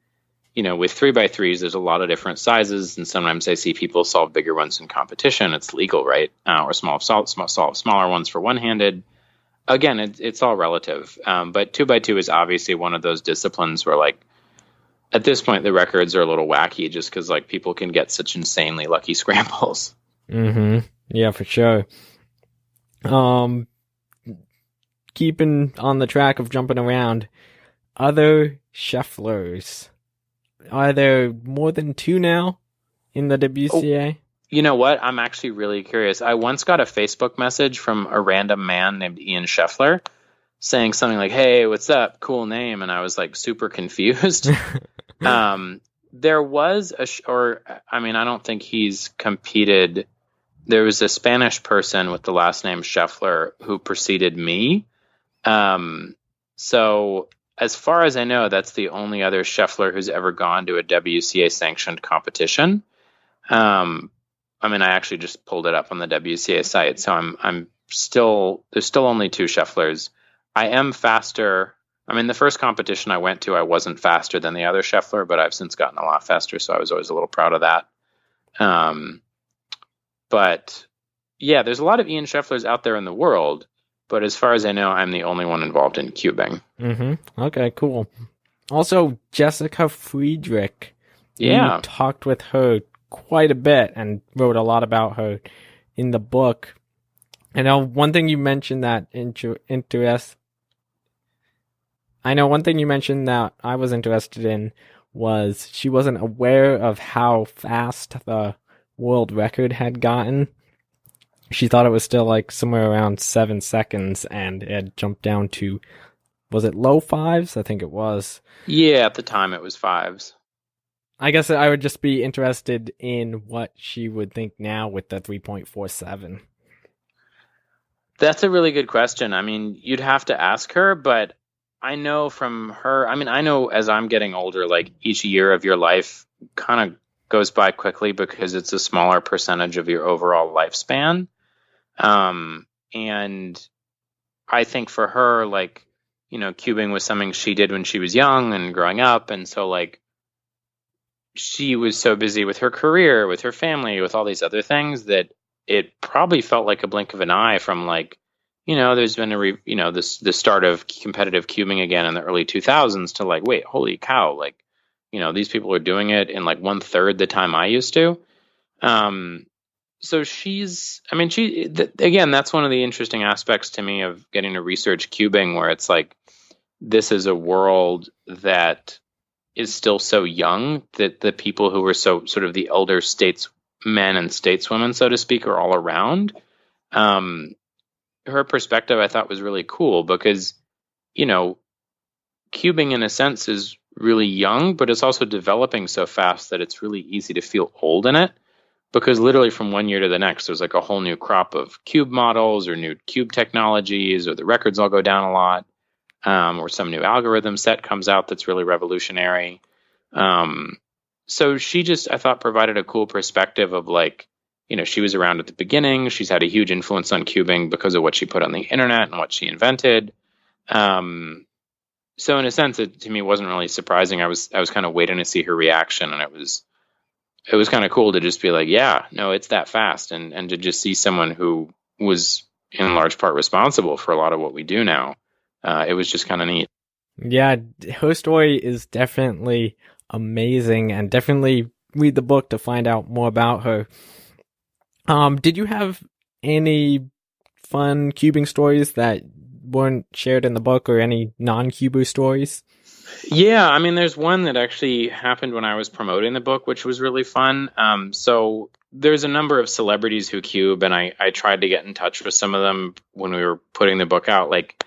with 3x3s, there's a lot of different sizes. And sometimes I see people solve bigger ones in competition. It's legal, right? Or solve smaller ones for one-handed. Again, it's all relative. But 2x2 is obviously one of those disciplines where like, at this point, the records are a little wacky just because like people can get such insanely lucky scrambles. Mm-hmm. Yeah, for sure. Keeping on the track of jumping around, other Schefflers. Are there more than 2 now in the WCA? Oh, you know what? I'm actually really curious. I once got a Facebook message from a random man named Ian Scheffler saying something like, "Hey, what's up? Cool name." And I was like super confused. There was I don't think he's competed. There was a Spanish person with the last name Scheffler who preceded me. So as far as I know, that's the only other Scheffler who's ever gone to a WCA sanctioned competition. I actually just pulled it up on the WCA site, so there's still only 2 Schefflers. I am faster. I mean, the first competition I went to, I wasn't faster than the other Scheffler, but I've since gotten a lot faster, so I was always a little proud of that. But yeah, there's a lot of Ian Schefflers out there in the world, but as far as I know, I'm the only one involved in cubing. Mm-hmm. Okay, cool. Also, Jessica Friedrich. Yeah. You talked with her quite a bit and wrote a lot about her in the book. I know one thing you mentioned that one thing you mentioned that I was interested in was she wasn't aware of how fast the world record had gotten. She thought it was still like somewhere around 7 seconds, and it had jumped down to, was it low 5s? I think it was. Yeah, at the time it was 5s. I guess I would just be interested in what she would think now with the 3.47. That's a really good question. I mean, you'd have to ask her, but I know from her, I know as I'm getting older, like each year of your life kind of goes by quickly because it's a smaller percentage of your overall lifespan. And I think for her, like, cubing was something she did when she was young and growing up. And so like, she was so busy with her career, with her family, with all these other things that it probably felt like a blink of an eye from like, there's been the start of competitive cubing again in the early 2000s to like, wait, holy cow. Like, these people are doing it in like 1/3 the time I used to. So again, that's one of the interesting aspects to me of getting to research cubing, where it's like, this is a world that is still so young that the people who were so sort of the elder statesmen and stateswomen, so to speak, are all around. Her perspective, I thought, was really cool because, cubing in a sense is really young, but it's also developing so fast that it's really easy to feel old in it, because literally from one year to the next, there's like a whole new crop of cube models or new cube technologies, or the records all go down a lot. Or some new algorithm set comes out that's really revolutionary. So she just, I thought, provided a cool perspective of like, she was around at the beginning. She's had a huge influence on cubing because of what she put on the internet and what she invented. So in a sense, it to me wasn't really surprising. I was kind of waiting to see her reaction, and it was kind of cool to just be like, yeah, no, it's that fast, and to just see someone who was in large part responsible for a lot of what we do now. It was just kind of neat. Yeah, her story is definitely amazing, and definitely read the book to find out more about her. Did you have any fun cubing stories that weren't shared in the book, or any non-cuber stories? Yeah, there's one that actually happened when I was promoting the book, which was really fun. So there's a number of celebrities who cube, and I tried to get in touch with some of them when we were putting the book out. Like,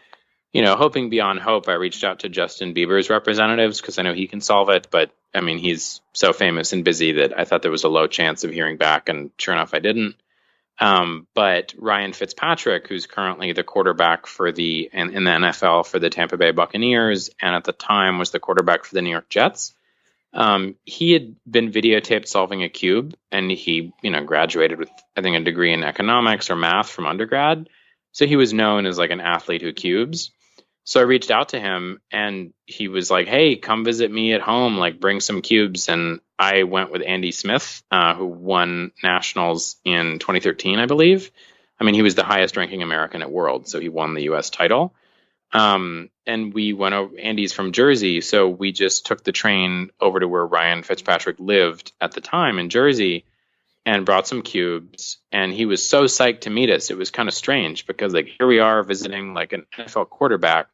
hoping beyond hope, I reached out to Justin Bieber's representatives because I know he can solve it. But I mean, he's so famous and busy that I thought there was a low chance of hearing back. And sure enough, I didn't. But Ryan Fitzpatrick, who's currently the quarterback in the NFL for the Tampa Bay Buccaneers, and at the time was the quarterback for the New York Jets, he had been videotaped solving a cube, and he, graduated with, I think, a degree in economics or math from undergrad. So he was known as like an athlete who cubes. So I reached out to him, and he was like, "Hey, come visit me at home, like bring some cubes." And I went with Andy Smith, who won nationals in 2013, I believe. I mean, he was the highest ranking American at World, so he won the US title. And we went over, Andy's from Jersey, so we just took the train over to where Ryan Fitzpatrick lived at the time in Jersey and brought some cubes. And he was so psyched to meet us. It was kind of strange because like here we are visiting like an NFL quarterback,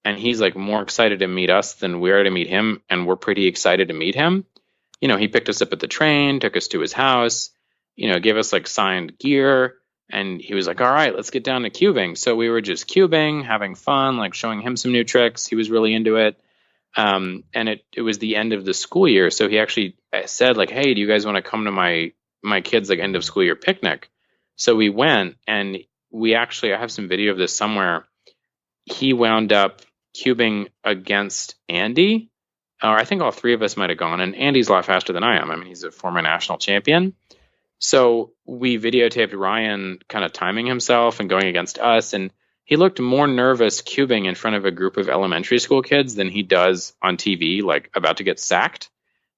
and he's like more excited to meet us than we are to meet him, and we're pretty excited to meet him. He picked us up at the train, took us to his house, gave us like signed gear, and he was like, "All right, let's get down to cubing." So we were just cubing, having fun, like showing him some new tricks. He was really into it. And it was the end of the school year, so he actually said like, "Hey, do you guys want to come to my kids' like end of school year picnic?" So we went, and I have some video of this somewhere. He wound up cubing against Andy, or I think all three of us might have gone, and Andy's a lot faster than I am. I mean, he's a former national champion. So we videotaped Ryan kind of timing himself and going against us, and he looked more nervous cubing in front of a group of elementary school kids than he does on TV, like about to get sacked,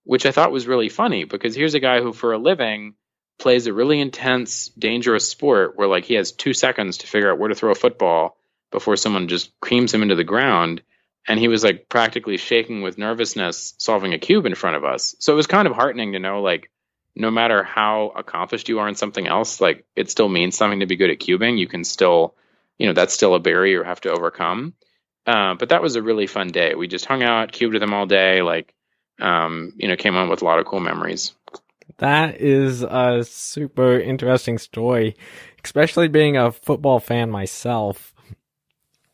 which I thought was really funny because here's a guy who for a living plays a really intense, dangerous sport where like he has 2 seconds to figure out where to throw a football before someone just creams him into the ground. And he was like practically shaking with nervousness solving a cube in front of us. So it was kind of heartening to know like no matter how accomplished you are in something else, like it still means something to be good at cubing. You can still, that's still a barrier you have to overcome. But that was a really fun day. We just hung out, cubed with them all day, like, came on with a lot of cool memories. That is a super interesting story, especially being a football fan myself.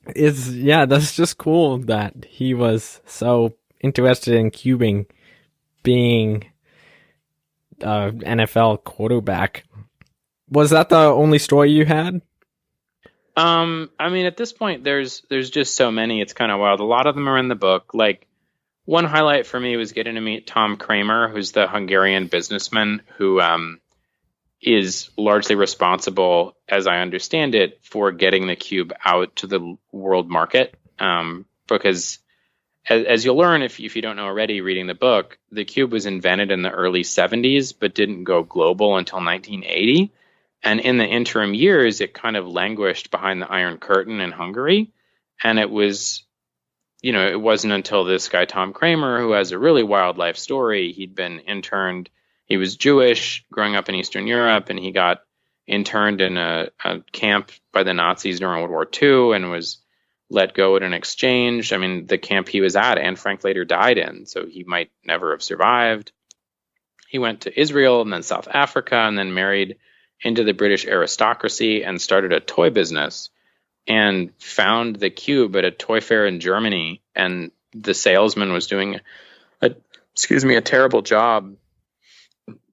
That's just cool that he was so interested in cubing, being an NFL quarterback. Was that the only story you had? I mean, at this point, there's just so many. It's kind of wild. A lot of them are in the book. Like one highlight for me was getting to meet Tom Kramer, who's the Hungarian businessman who is largely responsible, as I understand it, for getting the cube out to the world market. Because as you'll learn if you don't know already reading the book, the cube was invented in the early 70s, but didn't go global until 1980. And in the interim years, it kind of languished behind the Iron Curtain in Hungary. And it was, it wasn't until this guy, Tom Kramer, who has a really wild life story. He'd been interned. He was Jewish growing up in Eastern Europe, and he got interned in a camp by the Nazis during World War II and was let go at an exchange. I mean, the camp he was at, Anne Frank later died in, so he might never have survived. He went to Israel and then South Africa and then married into the British aristocracy and started a toy business and found the cube at a toy fair in Germany. And the salesman was doing a terrible job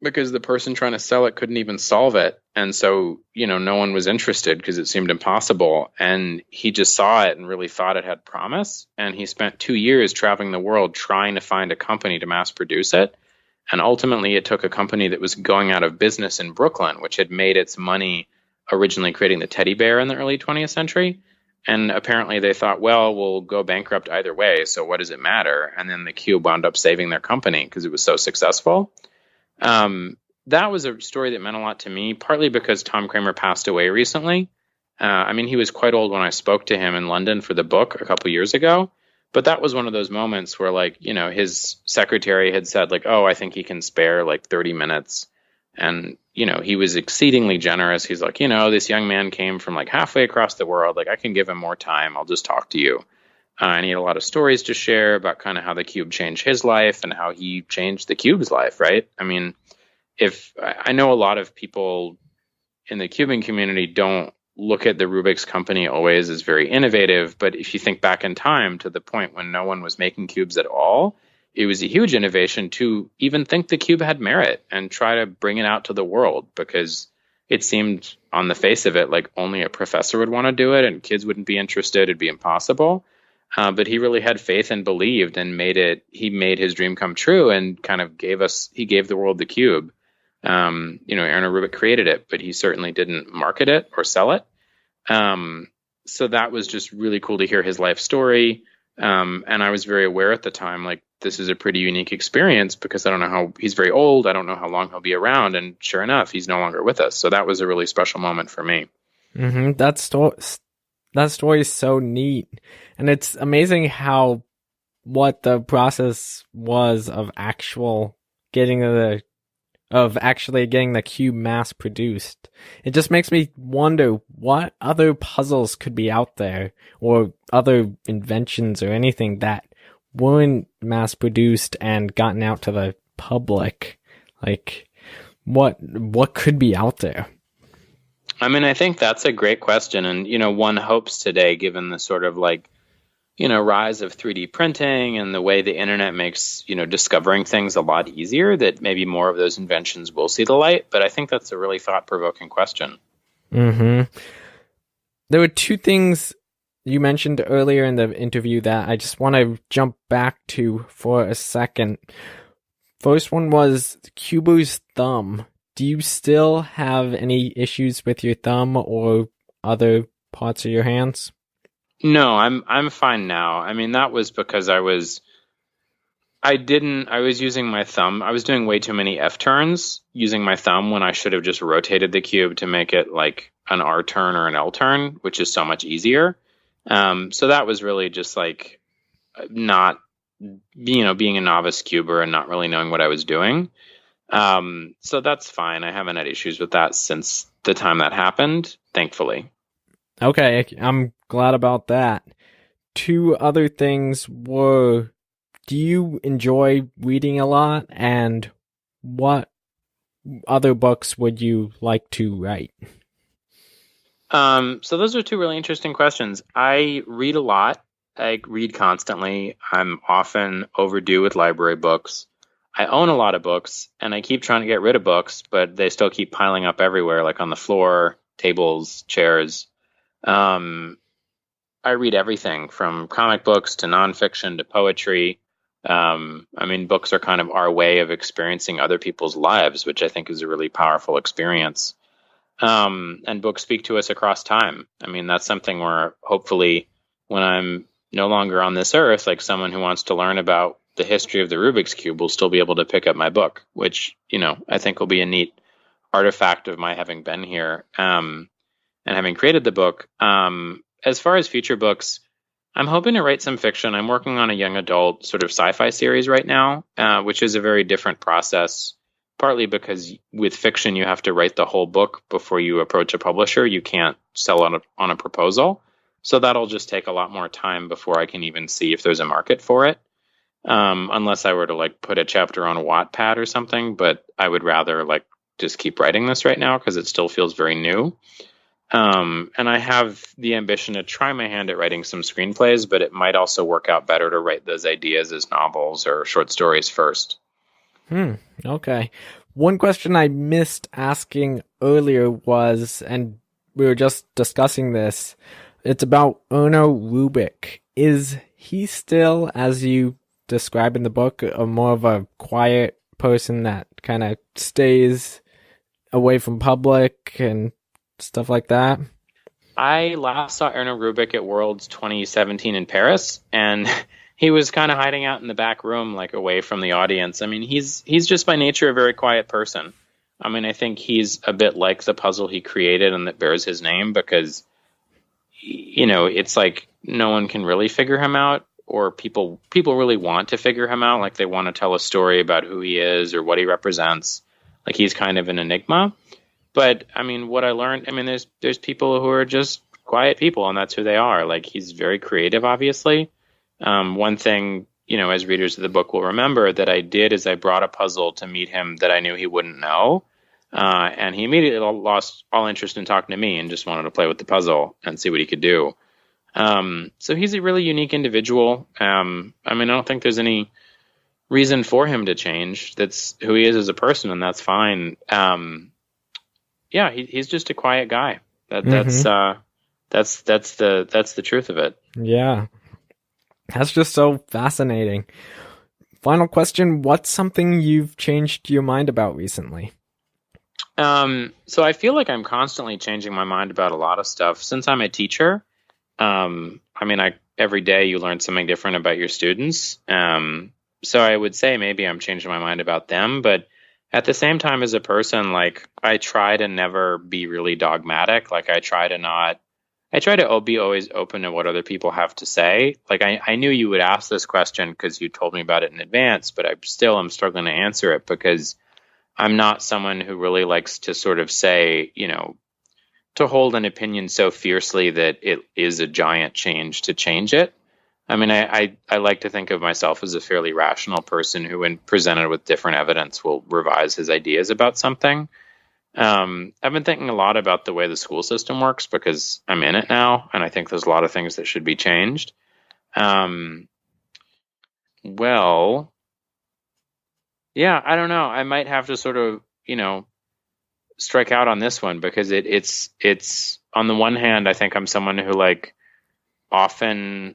because the person trying to sell it couldn't even solve it. And so, no one was interested because it seemed impossible. And he just saw it and really thought it had promise. And he spent 2 years traveling the world trying to find a company to mass produce it. And ultimately, it took a company that was going out of business in Brooklyn, which had made its money originally creating the teddy bear in the early 20th century. And apparently they thought, well, we'll go bankrupt either way, so what does it matter? And then the cube wound up saving their company because it was so successful. That was a story that meant a lot to me, partly because Tom Kramer passed away recently. He was quite old when I spoke to him in London for the book a couple years ago. But that was one of those moments where, his secretary had said, I think he can spare 30 minutes. And, he was exceedingly generous. He's like, this young man came from halfway across the world. I can give him more time. I'll just talk to you. And he had a lot of stories to share about kind of how the cube changed his life and how he changed the cube's life, right? I mean, if I know a lot of people in the cubing community don't look at the Rubik's company always as very innovative, but if you think back in time to the point when no one was making cubes at all, it was a huge innovation to even think the cube had merit and try to bring it out to the world, because it seemed on the face of it like only a professor would want to do it and kids wouldn't be interested. It'd be impossible. But he really had faith and believed and he made his dream come true and kind of gave the world the cube. Aaron Rubik created it, but he certainly didn't market it or sell it. So that was just really cool to hear his life story. And I was very aware at the time, like, this is a pretty unique experience because I don't know how he's very old. I don't know how long he'll be around. And sure enough, he's no longer with us. So that was a really special moment for me. Mm-hmm. That story is so neat. And it's amazing what the process was of actually getting the cube mass produced. It just makes me wonder what other puzzles could be out there, or other inventions or anything that weren't mass produced and gotten out to the public. Like, what could be out there? I mean, I think that's a great question. And, one hopes today, given the sort of rise of 3D printing and the way the internet makes, discovering things a lot easier, that maybe more of those inventions will see the light. But I think that's a really thought-provoking question. Mm-hmm. There were two things you mentioned earlier in the interview that I just want to jump back to for a second. First one was Cubo's thumb. Do you still have any issues with your thumb or other parts of your hands? No, I'm fine now. I mean, that was because I was using my thumb. I was doing way too many F turns using my thumb when I should have just rotated the cube to make it like an R turn or an L turn, which is so much easier. So that was really just like not, being a novice cuber and not really knowing what I was doing. So that's fine. I haven't had issues with that since the time that happened, thankfully. Okay, I'm glad about that. Two other things were, do you enjoy reading a lot, and what other books would you like to write? So those are two really interesting questions. I read a lot. I read constantly. I'm often overdue with library books. I own a lot of books, and I keep trying to get rid of books, but they still keep piling up everywhere, like on the floor, tables, chairs. I read everything from comic books to nonfiction to poetry. Books are kind of our way of experiencing other people's lives, which I think is a really powerful experience. And books speak to us across time. I mean, that's something where hopefully when I'm no longer on this earth, like someone who wants to learn about the history of the Rubik's Cube will still be able to pick up my book, which, I think will be a neat artifact of my having been here and having created the book. As far as future books, I'm hoping to write some fiction. I'm working on a young adult sort of sci-fi series right now, which is a very different process, partly because with fiction, you have to write the whole book before you approach a publisher. You can't sell on a proposal. So that'll just take a lot more time before I can even see if there's a market for it. Unless I were to put a chapter on Wattpad or something, but I would rather just keep writing this right now because it still feels very new. And I have the ambition to try my hand at writing some screenplays, but it might also work out better to write those ideas as novels or short stories first. Okay. One question I missed asking earlier was, and we were just discussing this, it's about Erno Rubik. Is he still, as you describe in the book, more of a quiet person that kind of stays away from public and stuff like that? I last saw Erno Rubik at Worlds 2017 in Paris, and he was kind of hiding out in the back room, away from the audience. I mean, he's just by nature a very quiet person. I mean, I think he's a bit like the puzzle he created and that bears his name because, it's like no one can really figure him out, or people really want to figure him out. Like they want to tell a story about who he is or what he represents. Like he's kind of an enigma. But I mean, what I learned, there's people who are just quiet people, and that's who they are. Like he's very creative, obviously. One thing, as readers of the book will remember that I did is I brought a puzzle to meet him that I knew he wouldn't know. And he immediately lost all interest in talking to me and just wanted to play with the puzzle and see what he could do. So he's a really unique individual. I mean, I don't think there's any reason for him to change. That's who he is as a person, and that's fine. Yeah, he's just a quiet guy. That's the truth of it. Yeah. That's just so fascinating. Final question, what's something you've changed your mind about recently? So I feel like I'm constantly changing my mind about a lot of stuff. Since I'm a teacher, I mean, every day you learn something different about your students. So I would say maybe I'm changing my mind about them, but at the same time, as a person, like, I try to never be really dogmatic. Like, I try to be always open to what other people have to say. Like, I knew you would ask this question because you told me about it in advance, but I still am struggling to answer it because I'm not someone who really likes to sort of say, to hold an opinion so fiercely that it is a giant change to change it. I mean, I like to think of myself as a fairly rational person who, when presented with different evidence, will revise his ideas about something. I've been thinking a lot about the way the school system works because I'm in it now, and I think there's a lot of things that should be changed. Well, yeah, I don't know. I might have to sort of, strike out on this one because it's on the one hand, I think I'm someone who, like, often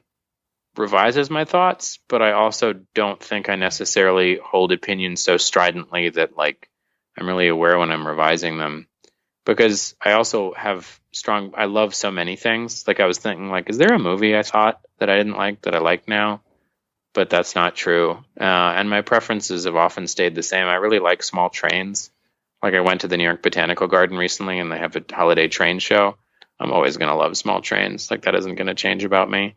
revises my thoughts, but I also don't think I necessarily hold opinions so stridently that, like, I'm really aware when I'm revising them, because I also have I love so many things. Like, I was thinking, like, is there a movie I thought that I didn't like that I like now? But that's not true. And my preferences have often stayed the same. I really like small trains. Like, I went to the New York Botanical Garden recently and they have a holiday train show. I'm always going to love small trains. Like, that isn't going to change about me.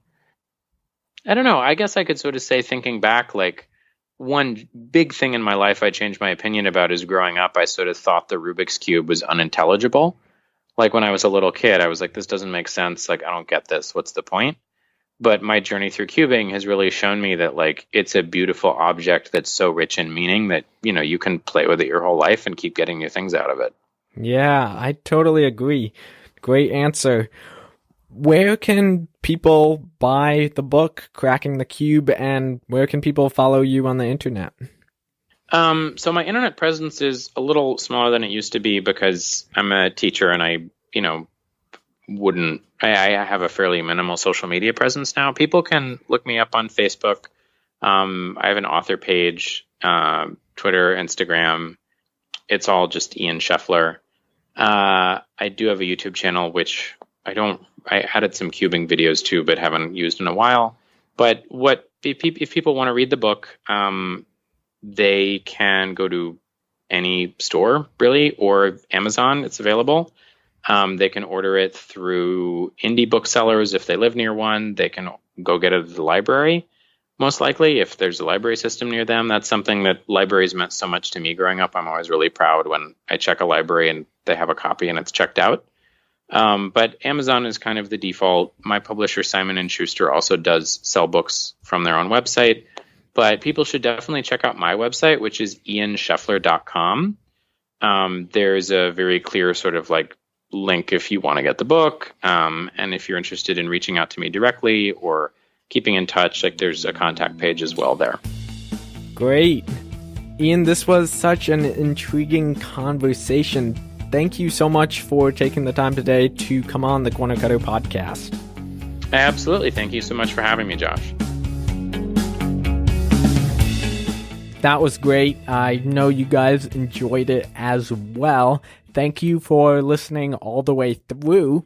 I don't know. I guess I could sort of say, thinking back, like, one big thing in my life I changed my opinion about is growing up, I sort of thought the Rubik's Cube was unintelligible. Like, when I was a little kid, I was like, this doesn't make sense. Like, I don't get this. What's the point? But my journey through cubing has really shown me that, like, it's a beautiful object that's so rich in meaning that, you can play with it your whole life and keep getting new things out of it. Yeah, I totally agree. Great answer. Where can people buy the book, Cracking the Cube, and where can people follow you on the internet? So my internet presence is a little smaller than it used to be because I'm a teacher and I have a fairly minimal social media presence now. People can look me up on Facebook. I have an author page, Twitter, Instagram. It's all just Ian Scheffler. I do have a YouTube channel, which I added some cubing videos too, but haven't used in a while. But if people want to read the book, they can go to any store, really, or Amazon. It's available. They can order it through indie booksellers if they live near one. They can go get it at the library, most likely, if there's a library system near them. That's something that libraries meant so much to me growing up. I'm always really proud when I check a library and they have a copy and it's checked out. But Amazon is kind of the default. My publisher, Simon & Schuster, also does sell books from their own website. But people should definitely check out my website, which is ianscheffler.com. There's a very clear sort of like link if you want to get the book. And if you're interested in reaching out to me directly or keeping in touch, like, there's a contact page as well there. Great. Ian, this was such an intriguing conversation. Thank you so much for taking the time today to come on the Corner Cutter podcast. Absolutely. Thank you so much for having me, Josh. That was great. I know you guys enjoyed it as well. Thank you for listening all the way through.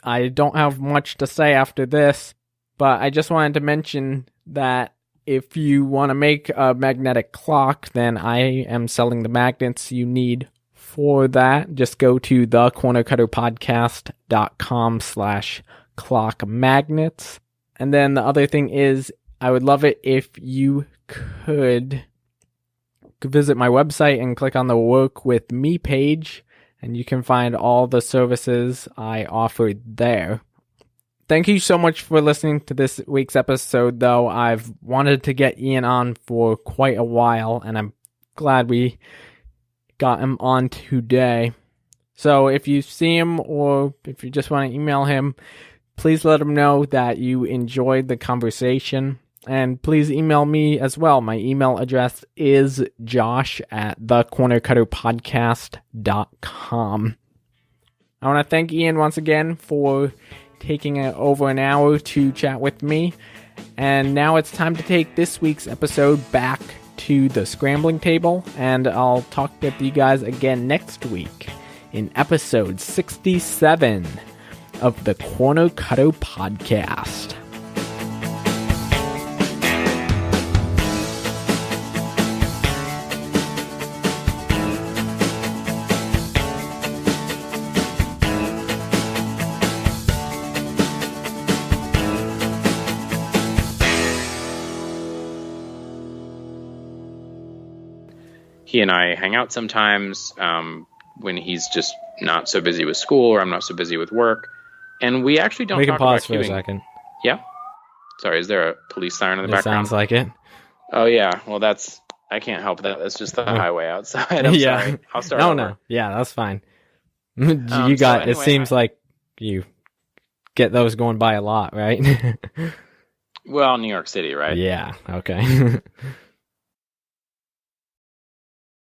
I don't have much to say after this, but I just wanted to mention that if you want to make a magnetic clock, then I am selling the magnets you need for that. Just go to thecornercutterpodcast.com/clock magnets. And then the other thing is, I would love it if you could visit my website and click on the Work With Me page, and you can find all the services I offer there. Thank you so much for listening to this week's episode, though. I've wanted to get Ian on for quite a while, and I'm glad we got him on today. So if you see him or if you just want to email him, please let him know that you enjoyed the conversation. And please email me as well. My email address is josh@thecornercutterpodcast.com. I want to thank Ian once again for taking over an hour to chat with me. And now it's time to take this week's episode back to the scrambling table. And I'll talk with you guys again next week in episode 67 of the Corner Cutter Podcast. He and I hang out sometimes when he's just not so busy with school or I'm not so busy with work. And we actually don't talk about queuing. We can pause for a second. Yeah? Sorry, is there a police siren in the background? Sounds like it. Oh, yeah. Well, I can't help that. That's just the highway outside. I'm sorry. I'll start over. No. Yeah, that's fine. It seems like you get those going by a lot, right? Well, New York City, right? Yeah, okay.